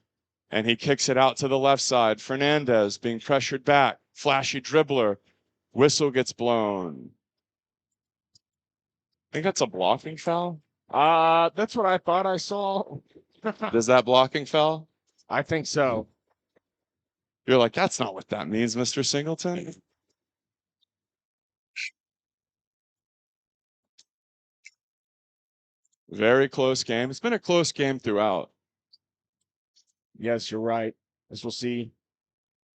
and he kicks it out to the left side. Fernandez being pressured back, flashy dribbler. Whistle gets blown. I think that's a blocking foul. That's what I thought I saw. Does that blocking foul? I think so. You're like, that's not what that means, Mr. Singleton. Very close game. It's been a close game throughout. Yes, you're right. As we'll see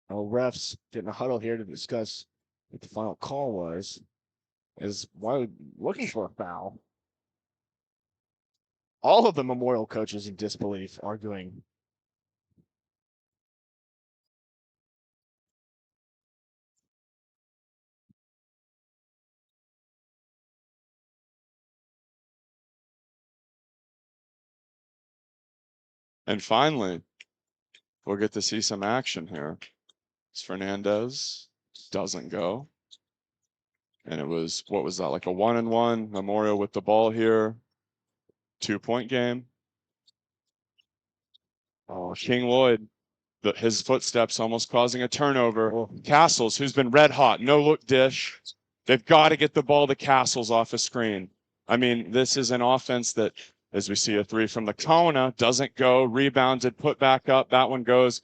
Our refs getting a huddle here to discuss what the final call was. Is Wylie looking for a foul? All of the Memorial coaches in disbelief, arguing. And finally, we'll get to see some action here. Fernandez doesn't go. And it was, what was that, like a 1-1 Memorial with the ball here. 2-point game. Oh, King Lloyd, his footsteps almost causing a turnover. Castles, who's been red hot, no look dish. They've got to get the ball to Castles off a screen. I mean, this is an offense that, as we see a 3 from the Kona, doesn't go, rebounded, put back up, that one goes.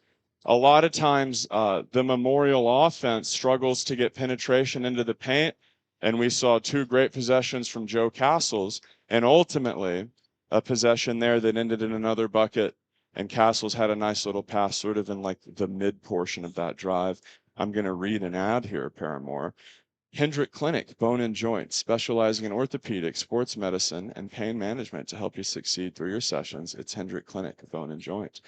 A lot of times, the Memorial offense struggles to get penetration into the paint, and we saw 2 great possessions from Joe Castles, and ultimately a possession there that ended in another bucket, and Castles had a nice little pass sort of in like the mid portion of that drive. I'm going to read an ad here, Paramore. Hendrick Clinic, Bone and Joint, specializing in orthopedic, sports medicine, and pain management to help you succeed through your sessions. It's Hendrick Clinic, Bone and Joint.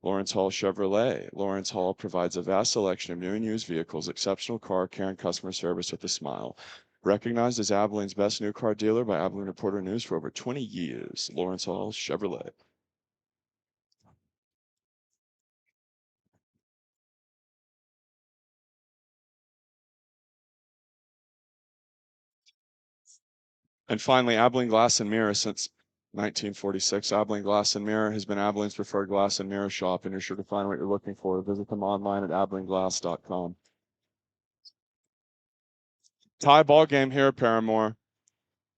Lawrence Hall Chevrolet. Lawrence Hall provides a vast selection of new and used vehicles, exceptional car care, and customer service with a smile. Recognized as Abilene's best new car dealer by Abilene Reporter News for over 20 years. Lawrence Hall Chevrolet. And finally, Abilene Glass and Mirror since 1946. Abilene Glass and Mirror has been Abilene's preferred glass and mirror shop, and you're sure to find what you're looking for. Visit them online at abileneglass.com. Tie ball game here, Paramore.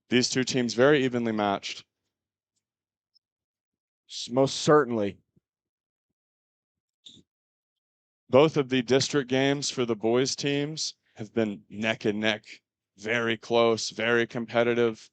These 2 teams very evenly matched. Most certainly. Both of the district games for the boys teams have been neck and neck, very close, very competitive.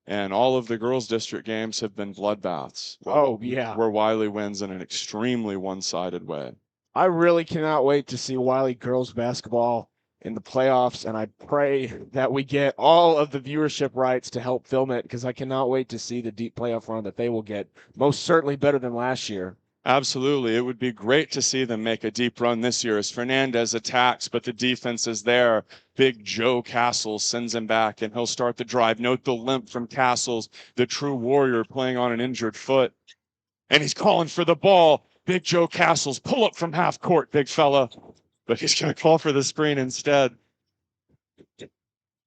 And all of the girls district games have been bloodbaths. Oh, yeah. Where Wylie wins in an extremely one-sided way. I really cannot wait to see Wylie girls basketball in the playoffs, and I pray that we get all of the viewership rights to help film it, because I cannot wait to see the deep playoff run that they will get. Most certainly better than last year. Absolutely. It would be great to see them make a deep run this year as Fernandez attacks, but the defense is there. Big Joe Castles sends him back, and he'll start the drive. Note the limp from Castles, the true warrior playing on an injured foot. And he's calling for the ball. Big Joe Castles, pull up from half court, big fella. But he's going to call for the screen instead.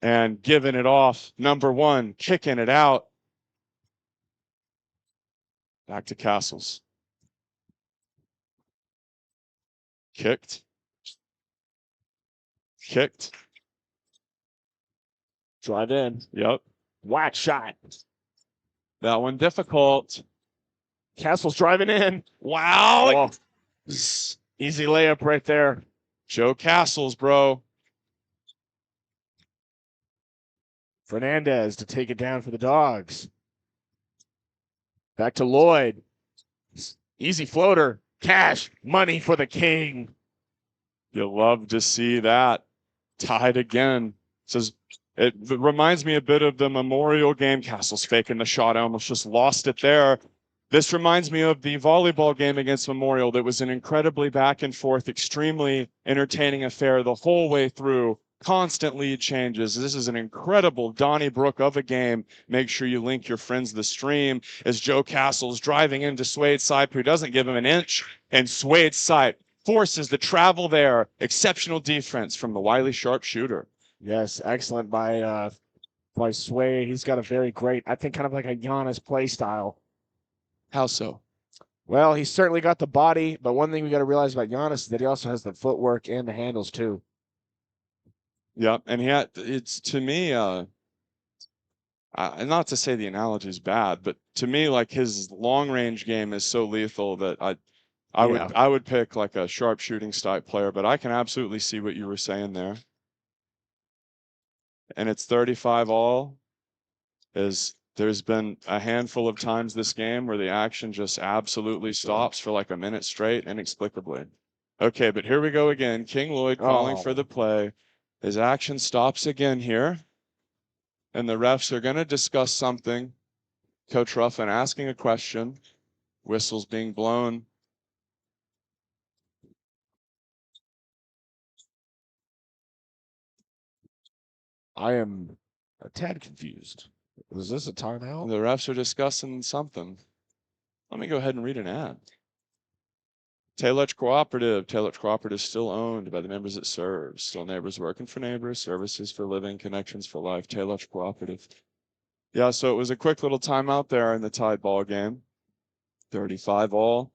And giving it off. Number 1, kicking it out. Back to Castles. Kicked. Drive in. Yep. Whack shot. That one difficult. Castle's driving in. Wow. Oh. Easy layup right there. Joe Castles, bro. Fernandez to take it down for the Dogs. Back to Lloyd. Easy floater. Cash. Money for the King. You'll love to see that. Tied again. It reminds me a bit of the Memorial game. Castles faking the shot. I almost just lost it there. This reminds me of the volleyball game against Memorial that was an incredibly back and forth, extremely entertaining affair the whole way through. Constant lead changes. This is an incredible Donnybrook of a game. Make sure you link your friends to the stream as Joe Castles driving into Swade Sipe, who doesn't give him an inch, and Swade Sipe forces the travel there. Exceptional defense from the Wylie sharpshooter. Yes, excellent by Swade. He's got a very great, I think, kind of like a Giannis play style. How so? Well, he's certainly got the body, but one thing we got to realize about Giannis is that he also has the footwork and the handles too. Yeah, and it's to me, not to say the analogy is bad, but to me, like his long range game is so lethal that I would pick like a sharp shooting type player, but I can absolutely see what you were saying there. And it's 35 all. There's been a handful of times this game where the action just absolutely stops for like a minute straight, inexplicably. Okay, but here we go again. King Lloyd calling for the play. His action stops again here. And the refs are going to discuss something. Coach Ruffin asking a question. Whistles being blown. I am a tad confused. Was this a timeout? The refs are discussing something. Let me go ahead and read an ad. Taylor's Cooperative. Taylor's Cooperative is still owned by the members it serves. Still neighbors working for neighbors, services for living, connections for life. Taylor's Cooperative. Yeah, so it was a quick little timeout there in the tied ball game. 35 all.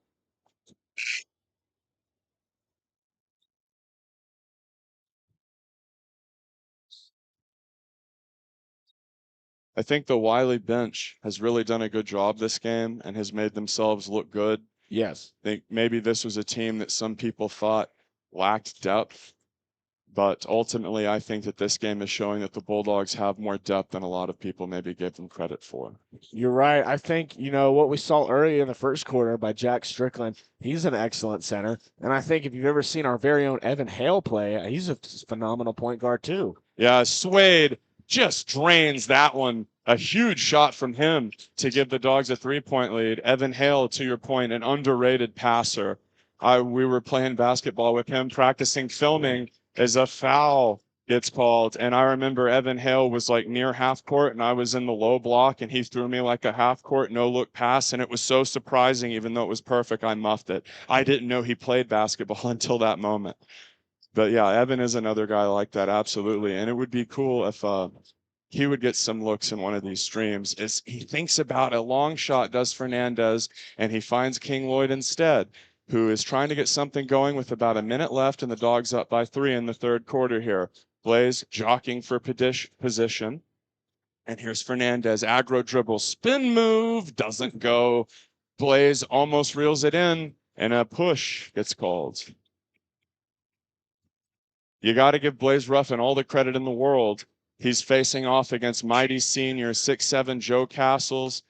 I think the Wylie bench has really done a good job this game and has made themselves look good. Yes. I think maybe this was a team that some people thought lacked depth, but ultimately I think that this game is showing that the Bulldogs have more depth than a lot of people maybe gave them credit for. You're right. I think, what we saw early in the first quarter by Jack Strickland, he's an excellent center. And I think if you've ever seen our very own Evan Hale play, he's a phenomenal point guard too. Yeah, Swade just drains that one. A huge shot from him to give the Dogs a 3-point lead. Evan Hale, to your point, an underrated passer. We were playing basketball with him, practicing filming as a foul gets called. And I remember Evan Hale was like near half court and I was in the low block and he threw me like a half court, no look pass. And it was so surprising, even though it was perfect, I muffed it. I didn't know he played basketball until that moment. But yeah, Evan is another guy like that, absolutely. And it would be cool if he would get some looks in one of these streams. As he thinks about a long shot, does Fernandez, and he finds King Lloyd instead, who is trying to get something going with about a minute left, and the Dogs up by 3 in the third quarter here. Blaze jockeying for position. And here's Fernandez, aggro dribble, spin move, doesn't go. Blaze almost reels it in, and a push gets called. You got to give Blaze Ruffin all the credit in the world. He's facing off against mighty senior 6'7" Joe Castles,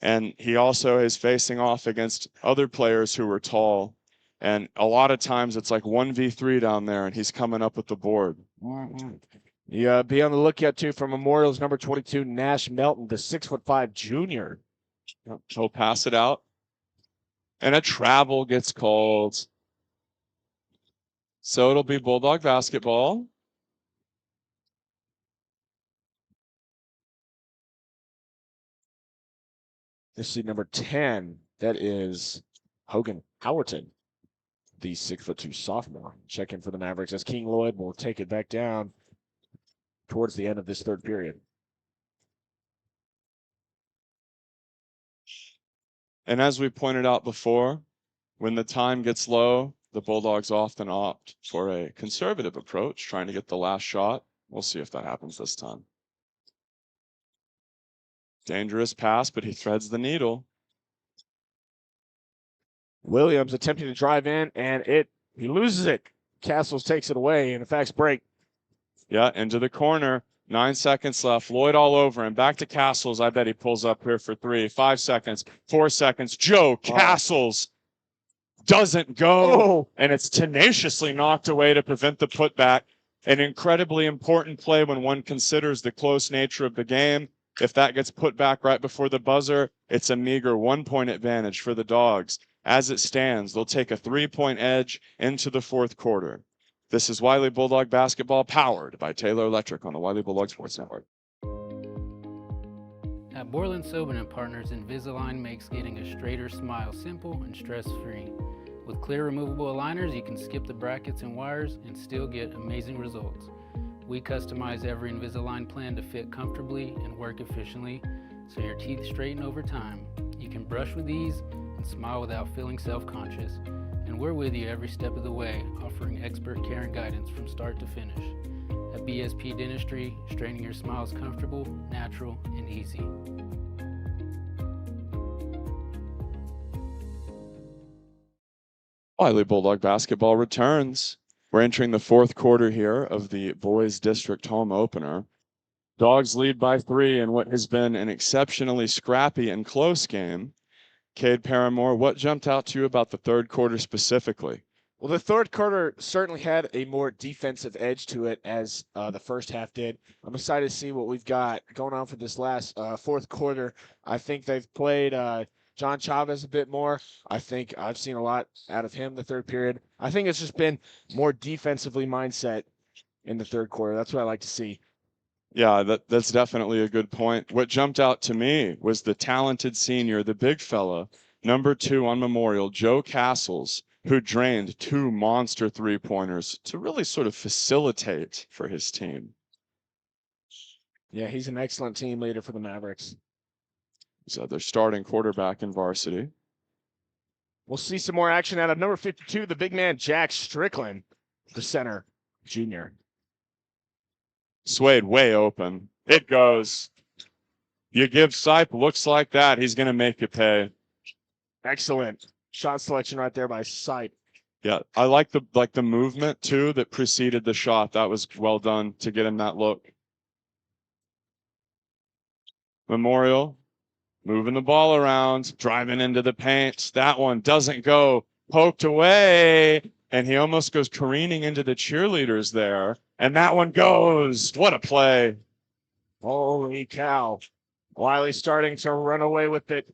and he also is facing off against other players who are tall. And a lot of times it's like 1v3 down there, and he's coming up with the board. Yeah, be on the lookout too for Memorial's number 22, Nash Melton, the 6'5" junior. He'll pass it out, and a travel gets called. So it'll be Bulldog basketball. This is number 10. That is Hogan Howerton, the 6'2" sophomore. Check in for the Mavericks as King Lloyd will take it back down towards the end of this third period. And as we pointed out before, when the time gets low, the Bulldogs often opt for a conservative approach, trying to get the last shot. We'll see if that happens this time. Dangerous pass, but he threads the needle. Williams attempting to drive in, and he loses it. Castles takes it away, and a fast break. Yeah, into the corner. 9 seconds left. Lloyd all over him. Back to Castles. I bet he pulls up here for 3. 5 seconds. 4 seconds. Joe Castles doesn't go, and it's tenaciously knocked away to prevent the putback. An incredibly important play when one considers the close nature of the game. If that gets put back right before the buzzer, it's a meager 1-point advantage for the Dogs. As it stands, they'll take a 3-point edge into the fourth quarter. This is Wylie Bulldog basketball, powered by Taylor Electric on the Wylie Bulldog Sports Network. At Borland Sobin & Partners, Invisalign makes getting a straighter smile simple and stress-free. With clear removable aligners, you can skip the brackets and wires and still get amazing results. We customize every Invisalign plan to fit comfortably and work efficiently, so your teeth straighten over time. You can brush with ease and smile without feeling self-conscious. And we're with you every step of the way, offering expert care and guidance from start to finish. At BSP Dentistry, straightening your smile is comfortable, natural, and easy. Wylie Bulldog basketball returns. We're entering the fourth quarter here of the boys district home opener. Dogs lead by 3 in what has been an exceptionally scrappy and close game. Cade Paramore, what jumped out to you about the third quarter specifically? Well, the third quarter certainly had a more defensive edge to it as the first half did. I'm excited to see what we've got going on for this last fourth quarter. I think they've played John Chavez a bit more. I think I've seen a lot out of him the third period. I think it's just been more defensively mindset in the third quarter. That's what I like to see. Yeah, that's definitely a good point. What jumped out to me was the talented senior, the big fella, number 2 on Memorial, Joe Castles, who drained 2 monster three-pointers to really sort of facilitate for his team. Yeah, he's an excellent team leader for the Mavericks. So their starting quarterback in varsity. We'll see some more action out of number 52, the big man, Jack Strickland, the center, junior. Swayed way open. It goes. You give Sipe looks like that, he's going to make you pay. Excellent shot selection right there by Sipe. Yeah, I like the movement too that preceded the shot. That was well done to get him that look. Memorial moving the ball around, driving into the paint. That one doesn't go, poked away, and he almost goes careening into the cheerleaders there. And that one goes. What a play. Holy cow. Wylie starting to run away with it.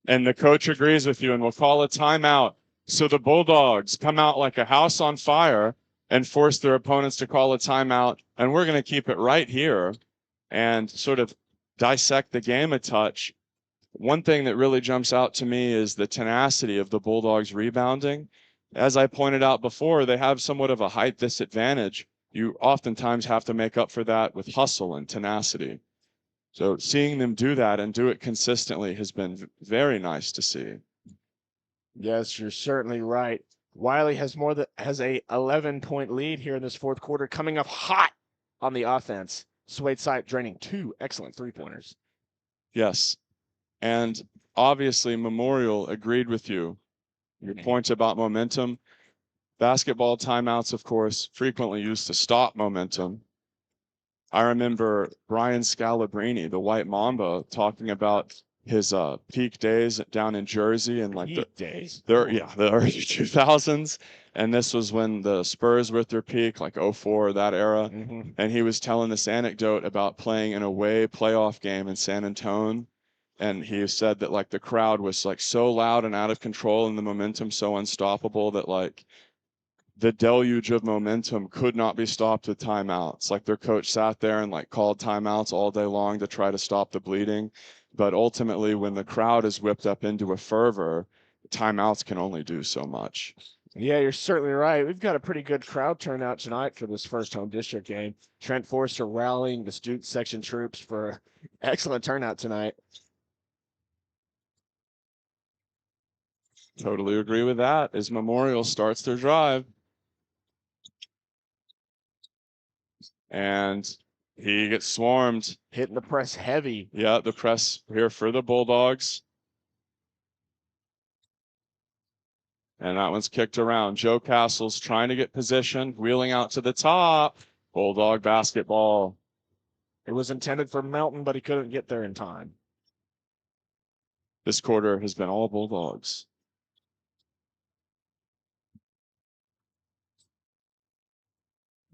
And the coach agrees with you, and we'll call a timeout. So the Bulldogs come out like a house on fire and force their opponents to call a timeout. And we're going to keep it right here and sort of dissect the game a touch. One thing that really jumps out to me is the tenacity of the Bulldogs rebounding. As I pointed out before, they have somewhat of a height disadvantage. You oftentimes have to make up for that with hustle and tenacity. So seeing them do that and do it consistently has been very nice to see. Yes, you're certainly right. Wylie has a 11-point lead here in this fourth quarter, coming up hot on the offense. Swade Sipe draining 2 excellent three-pointers. Yes, and obviously Memorial agreed with you. Your point about momentum. Basketball timeouts, of course, frequently used to stop momentum. I remember Brian Scalabrine, the White Mamba, talking about his peak days down in Jersey and like the early 2000s. And this was when the Spurs were at their peak, like 04, that era. Mm-hmm. And he was telling this anecdote about playing an away playoff game in San Antonio. And he said that like the crowd was like so loud and out of control and the momentum so unstoppable that like the deluge of momentum could not be stopped with timeouts. Like their coach sat there and like called timeouts all day long to try to stop the bleeding. But ultimately, when the crowd is whipped up into a fervor, timeouts can only do so much. Yeah, you're certainly right. We've got a pretty good crowd turnout tonight for this first home district game. Trent Forster rallying the student section troops for excellent turnout tonight. Totally agree with that as Memorial starts their drive. And he gets swarmed. Hitting the press heavy. Yeah, the press here for the Bulldogs. And that one's kicked around. Joe Castles trying to get position, wheeling out to the top. Bulldog basketball. It was intended for Melton, but he couldn't get there in time. This quarter has been all Bulldogs.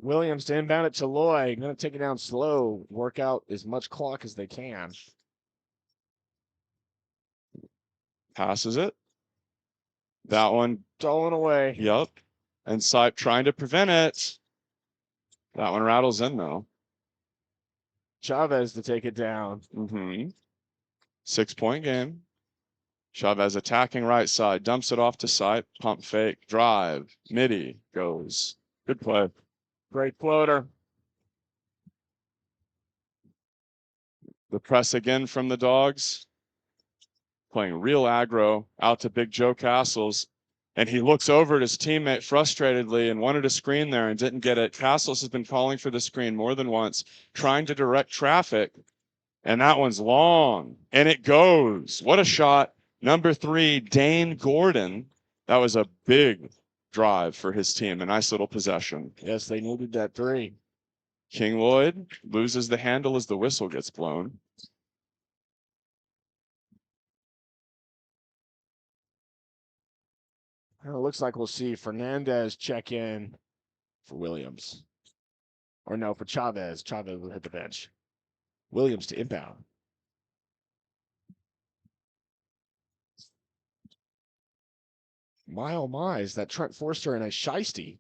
Williams to inbound it to Loy. Going to take it down slow. Work out as much clock as they can. Passes it. That one stolen away. Yep. And Sipe trying to prevent it. That one rattles in though. Chavez to take it down. 6-point game. Chavez attacking right side. Dumps it off to Sipe. Pump fake. Drive. Midi goes. Good play. Great floater. The press again from the Dogs. Playing real aggro out to Big Joe Castles. And he looks over at his teammate frustratedly and wanted a screen there and didn't get it. Castles has been calling for the screen more than once, trying to direct traffic. And that one's long. And it goes. What a shot. Number 3, Dane Gordon. That was a big drive for his team. A nice little possession. Yes, they needed that 3. King Lloyd loses the handle as the whistle gets blown. It looks like we'll see Fernandez check in for Williams. Or no, for Chavez. Chavez will hit the bench. Williams to inbound. My oh my, is that Trent Forster and a Shiesty?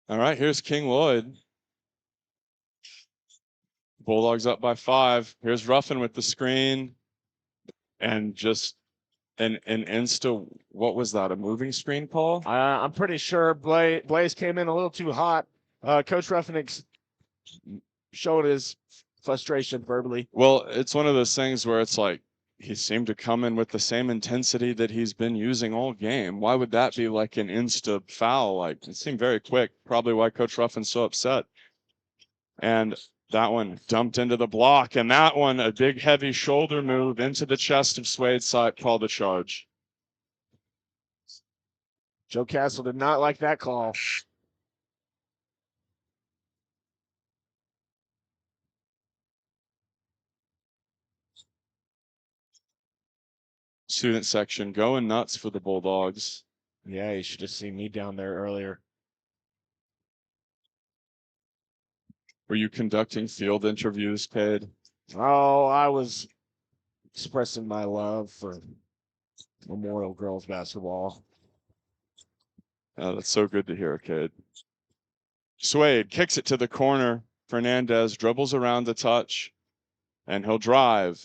All right, here's King Lloyd. Bulldogs up by 5. Here's Ruffin with the screen. And just an insta, what was that, a moving screen, Paul? I'm pretty sure Blaze came in a little too hot. Coach Ruffin showed his frustration verbally. Well, it's one of those things where it's like he seemed to come in with the same intensity that he's been using all game. Why would that be like an insta foul? Like, it seemed very quick. Probably why Coach Ruffin's so upset. And that one dumped into the block, and that one, a big heavy shoulder move into the chest of Swade Sipe, called a charge. Joe Castle did not like that call. Student section going nuts for the Bulldogs. Yeah, you should have seen me down there earlier. Were you conducting field interviews, Paid? Oh, I was expressing my love for Memorial girls basketball. Oh, that's so good to hear, kid. Swade kicks it to the corner. Fernandez dribbles around the touch, and he'll drive.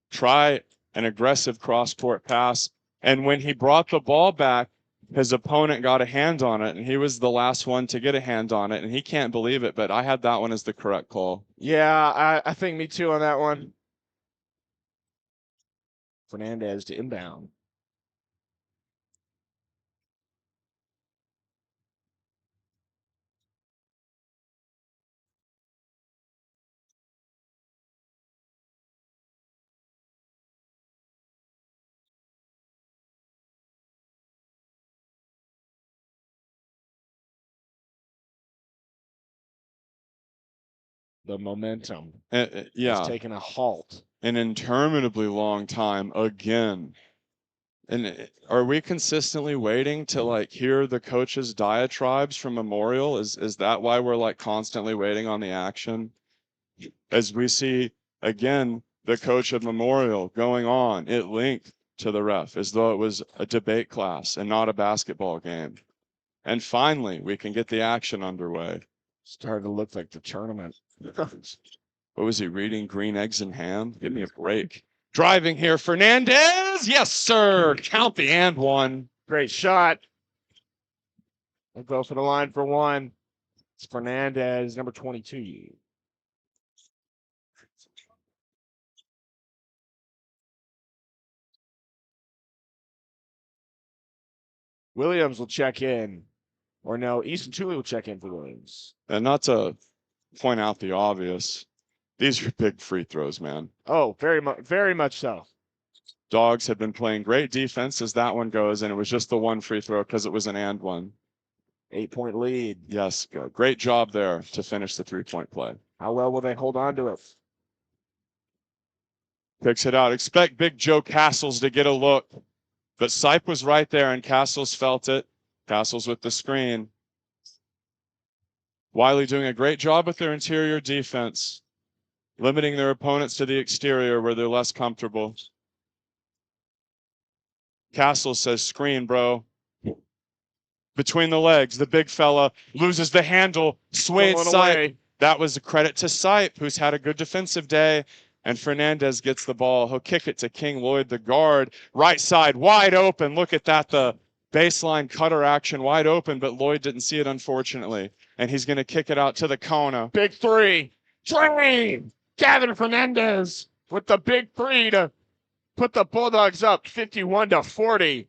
Try an aggressive cross-court pass. And when he brought the ball back, his opponent got a hand on it, and he was the last one to get a hand on it, and he can't believe it, but I had that one as the correct call. Yeah, I think me too on that one. Fernandez to inbound. The momentum yeah, is taking a halt. An interminably long time again. And are we consistently waiting to like hear the coach's diatribes from Memorial? Is that why we're like constantly waiting on the action? As we see again, the coach of Memorial going on at length to the ref as though it was a debate class and not a basketball game. And finally, we can get the action underway. Started to look like the tournament. What was he reading? Green Eggs and Ham? Give me a break. Driving here, Fernandez. Yes, sir. Count the and one. Great shot. We'll go for the line for one. It's Fernandez, number 22. Williams will check in. Or no, Easton Tooley will check in for Williams. And not to point out the obvious, these are big free throws, man. Oh, very much so. Dogs had been playing great defense as that one goes, and it was just the one free throw because it was an and one. 8-point lead. Yes, great job there to finish the 3-point play. How well will they hold on to it? Picks it out. Expect Big Joe Castles to get a look. But Sipe was right there, and Castles felt it. Castles with the screen. Wylie doing a great job with their interior defense, limiting their opponents to the exterior where they're less comfortable. Castles says, screen, bro. Between the legs, the big fella loses the handle. Swade Sipe. That was a credit to Sipe, who's had a good defensive day. And Fernandez gets the ball. He'll kick it to King Lloyd, the guard. Right side, wide open. Look at that, the baseline cutter action, wide open, but Lloyd didn't see it, unfortunately. And he's going to kick it out to the corner. Big three. Train! Gavin Fernandez with the big three to put the Bulldogs up 51-40.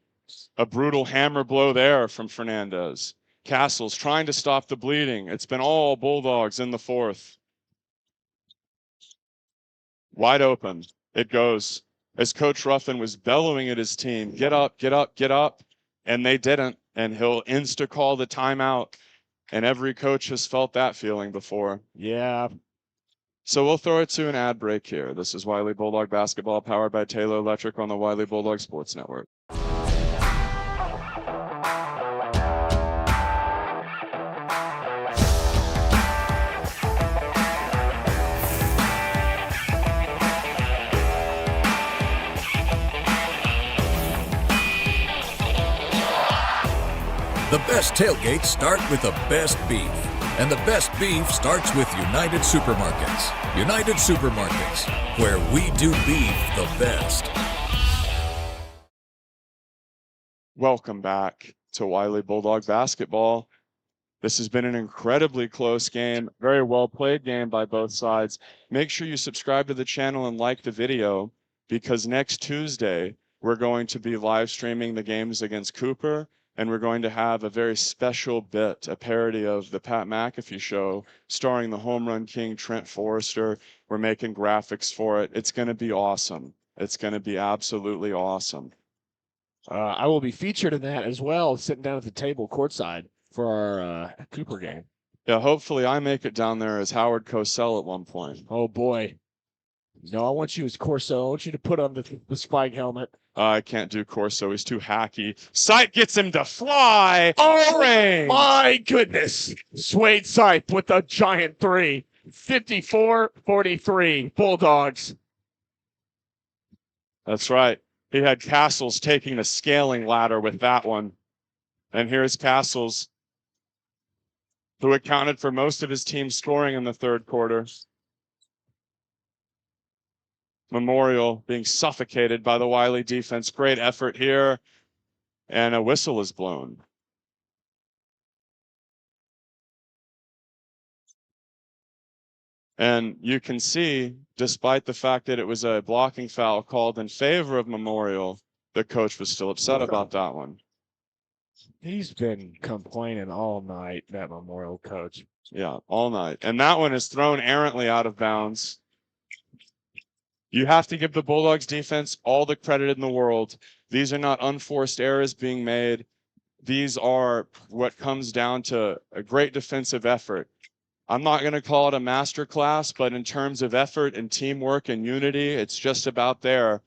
A brutal hammer blow there from Fernandez. Castles trying to stop the bleeding. It's been all Bulldogs in the fourth. Wide open. It goes. As Coach Ruffin was bellowing at his team, get up, get up, get up. And they didn't. And he'll insta-call the timeout. And every coach has felt that feeling before. Yeah. So we'll throw it to an ad break here. This is Wylie Bulldog basketball powered by Taylor Electric on the Wylie Bulldog Sports Network. The best tailgates start with the best beef. And the best beef starts with United Supermarkets. United Supermarkets, where we do beef the best. Welcome back to Wylie Bulldog basketball. This has been an incredibly close game, very well played game by both sides. Make sure you subscribe to the channel and like the video, because next Tuesday, we're going to be live streaming the games against Cooper. And we're going to have a very special bit, a parody of the Pat McAfee show, starring the home run king, Trent Forrester. We're making graphics for it. It's going to be awesome. It's going to be absolutely awesome. I will be featured in that as well, sitting down at the table courtside for our Cooper game. Yeah, hopefully I make it down there as Howard Cosell at one point. Oh, boy. No, I want you as Corso. I want you to put on the spike helmet. I can't do Corso. He's too hacky. Sight gets him to fly. Oh, range. My goodness. Swade Sipe with a giant three. 54-43. Bulldogs. That's right. He had Castles taking a scaling ladder with that one. And here's Castles, who accounted for most of his team's scoring in the third quarter. Memorial being suffocated by the Wylie defense. Great effort here. And a whistle is blown. And you can see, despite the fact that it was a blocking foul called in favor of Memorial, the coach was still upset about that one. He's been complaining all night, that Memorial coach. Yeah, all night. And that one is thrown errantly out of bounds. You have to give the Bulldogs defense all the credit in the world. These are not unforced errors being made. These are what comes down to a great defensive effort. I'm not going to call it a masterclass, but in terms of effort and teamwork and unity, it's just about there,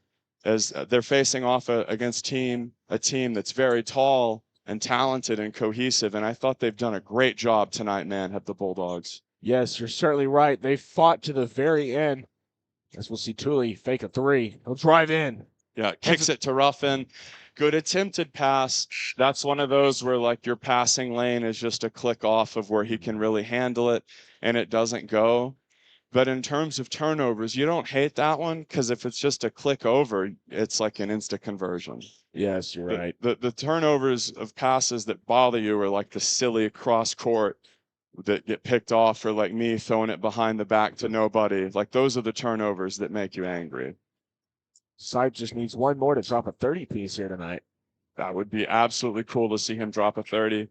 as they're facing off against a team that's very tall and talented and cohesive. And I thought they've done a great job tonight, man, have the Bulldogs. Yes, you're certainly right. They fought to the very end. As we'll see Tooley fake a three. He'll drive in. Yeah, kicks it to Ruffin. Good attempted pass. That's one of those where like your passing lane is just a click off of where he can really handle it and it doesn't go. But in terms of turnovers, you don't hate that one, because if it's just a click over, it's like an instant conversion. Yes, you're right. The turnovers of passes that bother you are like the silly cross court that get picked off, or like me throwing it behind the back to nobody. Like those are the turnovers that make you angry. Sipe just needs one more to drop a 30 piece here tonight. That would be absolutely cool to see him drop a 30.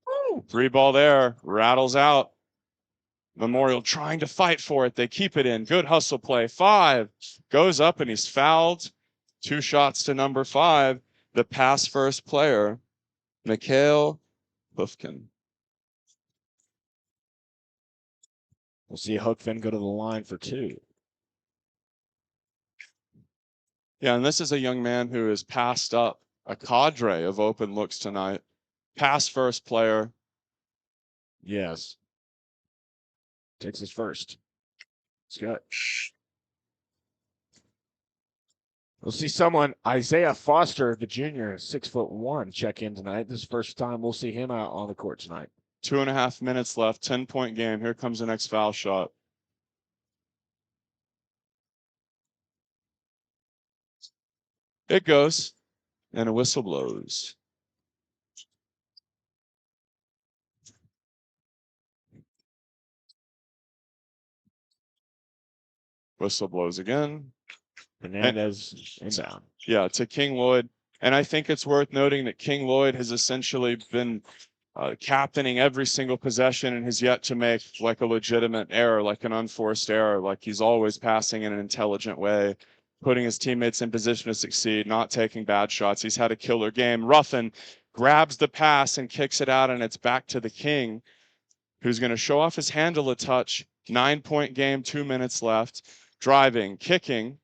Woo! 3-ball there, rattles out. Memorial trying to fight for it. They keep it in. Good hustle play. 5 goes up and he's fouled. 2 shots to number 5. The pass first player, Mikhail Hoofkin. We'll see Hookfin go to the line for 2. Yeah, and this is a young man who has passed up a cadre of open looks tonight. Pass first player. Yes. Takes his first. It's good. We'll see someone, Isaiah Foster, the junior, 6'1", check in tonight. This is the first time we'll see him out on the court tonight. 2.5 minutes left, 10-point game. Here comes the next foul shot. It goes, and a whistle blows. Whistle blows again. Hernandez inbound. Yeah, to King Lloyd. And I think it's worth noting that King Lloyd has essentially been captaining every single possession and has yet to make like a legitimate error, like an unforced error. Like he's always passing in an intelligent way, putting his teammates in position to succeed, not taking bad shots. He's had a killer game. Ruffin grabs the pass and kicks it out, and it's back to the King, who's going to show off his handle a touch. 9-point game, 2 minutes left. Driving, kicking,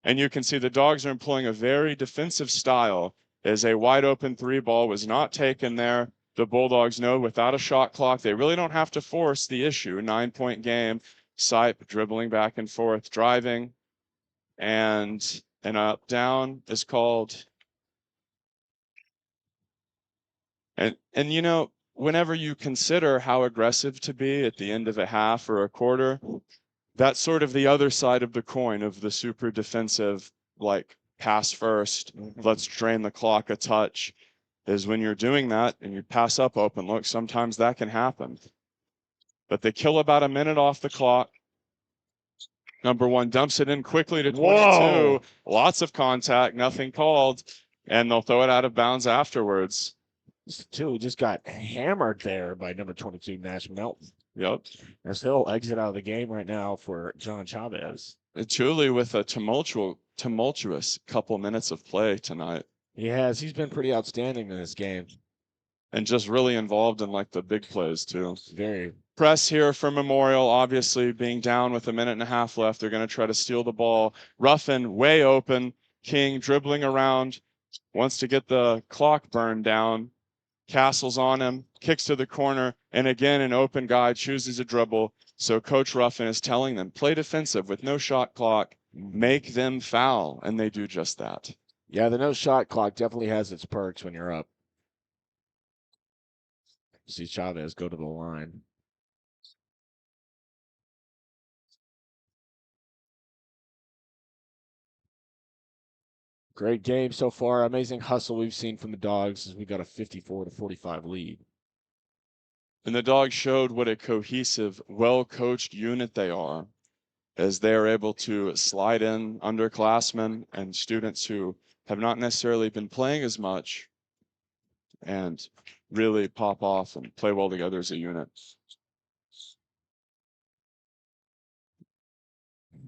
and you can see the Dogs are employing a very defensive style as a wide open 3 ball was not taken there. The Bulldogs know without a shot clock, they really don't have to force the issue. 9-point game, Sipe dribbling back and forth, driving, and an up down is called. And you know, whenever you consider how aggressive to be at the end of a half or a quarter, that's sort of the other side of the coin of the super defensive, like pass first, let's drain the clock a touch, is when you're doing that and you pass up open look, sometimes that can happen. But they kill about a minute off the clock. Number 1 dumps it in quickly to 22. Whoa. Lots of contact, nothing called, and they'll throw it out of bounds afterwards. Two just got hammered there by number 22, Nash Melton. Yep. As he'll exit out of the game right now for John Chavez. Truly with a tumultuous couple minutes of play tonight. He has. He's been pretty outstanding in this game. And just really involved in like the big plays too. Very. Press here for Memorial, obviously being down with a minute and a half left. They're going to try to steal the ball. Ruffin way open. King dribbling around. Wants to get the clock burned down. Castle's on him, kicks to the corner, and again an open guy chooses a dribble. So Coach Ruffin is telling them, play defensive with no shot clock, make them foul, and they do just that. Yeah, the no shot clock definitely has its perks when you're up. See Chavez go to the line. Great game so far. Amazing hustle we've seen from the Dogs as we got a 54-45 lead. And the Dogs showed what a cohesive, well-coached unit they are, as they are able to slide in underclassmen and students who have not necessarily been playing as much and really pop off and play well together as a unit.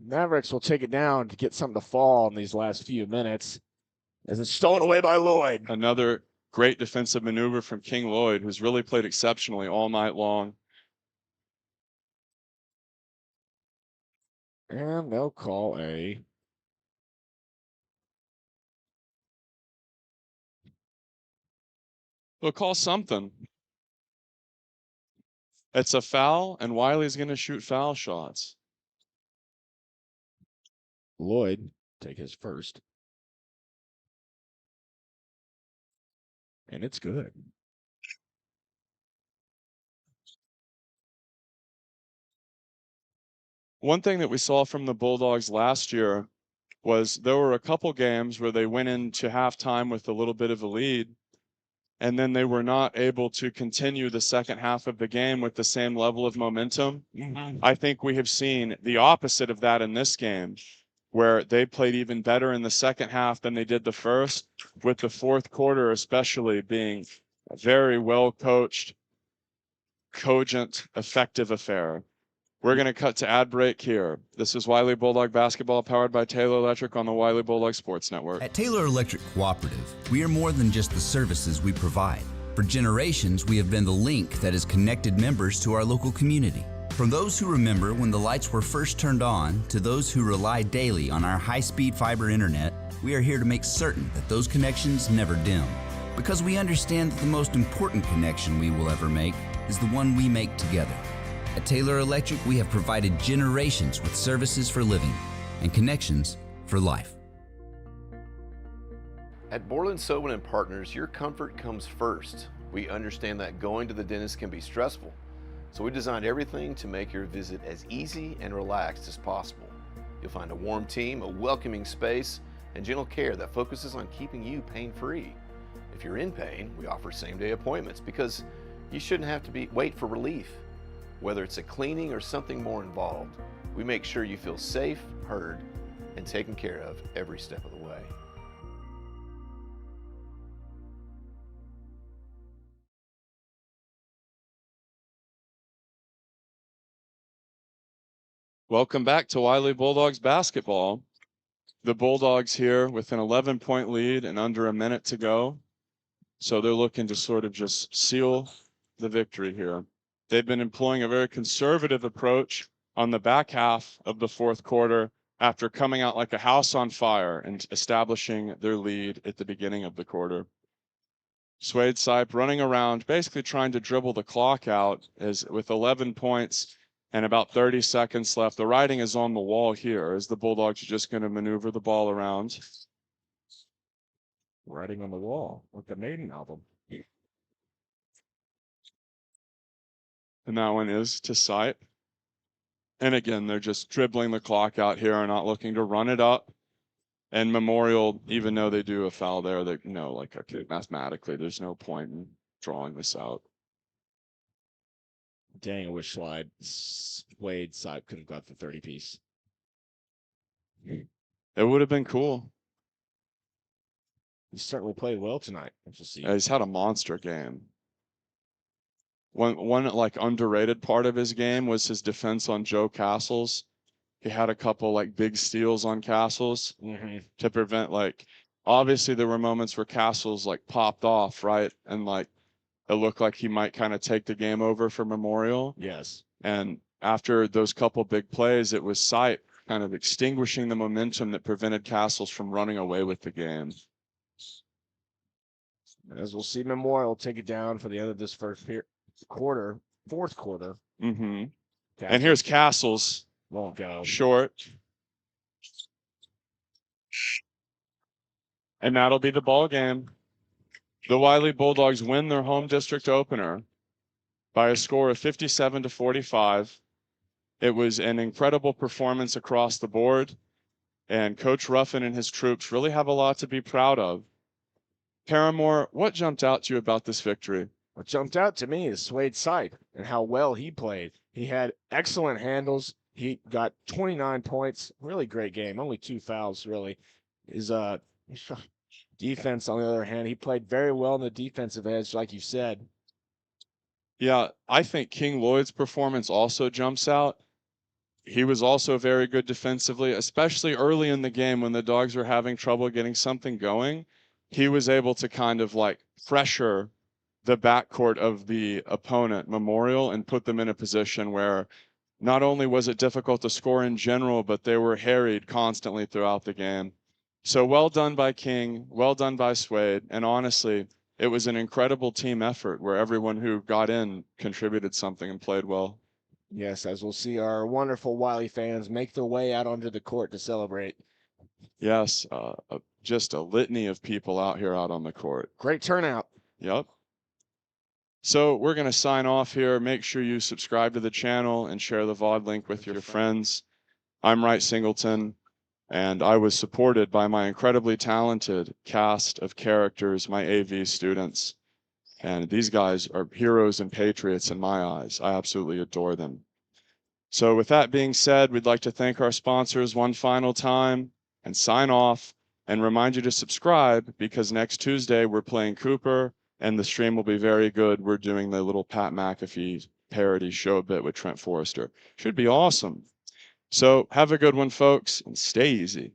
Mavericks will take it down to get something to fall in these last few minutes as it's stolen away by Lloyd. Another great defensive maneuver from King Lloyd, who's really played exceptionally all night long. And they'll call They'll call something. It's a foul, and Wylie's going to shoot foul shots. Lloyd take his first. And it's good. One thing that we saw from the Bulldogs last year was there were a couple games where they went into halftime with a little bit of a lead, and then they were not able to continue the second half of the game with the same level of momentum. I think we have seen the opposite of that in this game, where they played even better in the second half than they did the first, with the fourth quarter especially being a very well coached, cogent, effective affair. We're going to cut to ad break here. This is Wylie Bulldog Basketball powered by Taylor Electric on the Wylie Bulldog Sports Network. At Taylor Electric Cooperative, we are more than just the services we provide. For generations, we have been the link that has connected members to our local community. From those who remember when the lights were first turned on to those who rely daily on our high-speed fiber internet, we are here to make certain that those connections never dim. Because we understand that the most important connection we will ever make is the one we make together. At Taylor Electric, we have provided generations with services for living and connections for life. At Borland Sobin & Partners, your comfort comes first. We understand that going to the dentist can be stressful, so we designed everything to make your visit as easy and relaxed as possible. You'll find a warm team, a welcoming space, and gentle care that focuses on keeping you pain-free. If you're in pain, we offer same-day appointments because you shouldn't have to wait for relief. Whether it's a cleaning or something more involved, we make sure you feel safe, heard, and taken care of every step of the way. Welcome back to Wylie Bulldogs basketball. The Bulldogs here with an 11-point lead and under a minute to go. So they're looking to sort of just seal the victory here. They've been employing a very conservative approach on the back half of the fourth quarter after coming out like a house on fire and establishing their lead at the beginning of the quarter. Suede Sipe running around, basically trying to dribble the clock out as with 11 points and about 30 seconds left. The writing is on the wall here as the Bulldogs are just going to maneuver the ball around. Writing on the wall with the Maiden album. And that one is to Sipe. And again, they're just dribbling the clock out here and not looking to run it up. And Memorial, even though they do a foul there, they know, like, okay, mathematically, there's no point in drawing this out. Dang, I wish Suede Sipe could have got the 30-piece. It would have been cool. He certainly played well tonight. See. He's had a monster game. One like underrated part of his game was his defense on Joe Castles. He had a couple like big steals on Castles to prevent, like, obviously there were moments where Castles like popped off, right? And like it looked like he might kind of take the game over for Memorial. Yes. And after those couple big plays, it was Sipe kind of extinguishing the momentum that prevented Castles from running away with the game. As we'll see Memorial take it down for the end of this fourth quarter. And here's Castles. Won't go. Short. And that'll be the ball game. The Wylie Bulldogs win their home district opener by a score of 57-45. It was an incredible performance across the board, and Coach Ruffin and his troops really have a lot to be proud of. Paramore, what jumped out to you about this victory? What jumped out to me is Suede Sipe and how well he played. He had excellent handles. He got 29 points. Really great game. Only 2 fouls, really. His defense, on the other hand, he played very well in the defensive edge, like you said. Yeah, I think King Lloyd's performance also jumps out. He was also very good defensively, especially early in the game when the Dogs were having trouble getting something going. He was able to kind of like pressure the backcourt of the opponent, Memorial, and put them in a position where not only was it difficult to score in general, but they were harried constantly throughout the game. So well done by King, well done by Suede, and honestly, it was an incredible team effort where everyone who got in contributed something and played well. Yes, as we'll see our wonderful Wylie fans make their way out onto the court to celebrate. Yes, just a litany of people out here out on the court. Great turnout. Yep. So we're going to sign off here. Make sure you subscribe to the channel and share the VOD link with your friends. I'm Wright Singleton, and I was supported by my incredibly talented cast of characters, my AV students. And these guys are heroes and patriots in my eyes. I absolutely adore them. So with that being said, we'd like to thank our sponsors one final time and sign off and remind you to subscribe because next Tuesday we're playing Cooper and the stream will be very good. We're doing the little Pat McAfee parody show bit with Trent Forrester. Should be awesome. So have a good one, folks, and stay easy.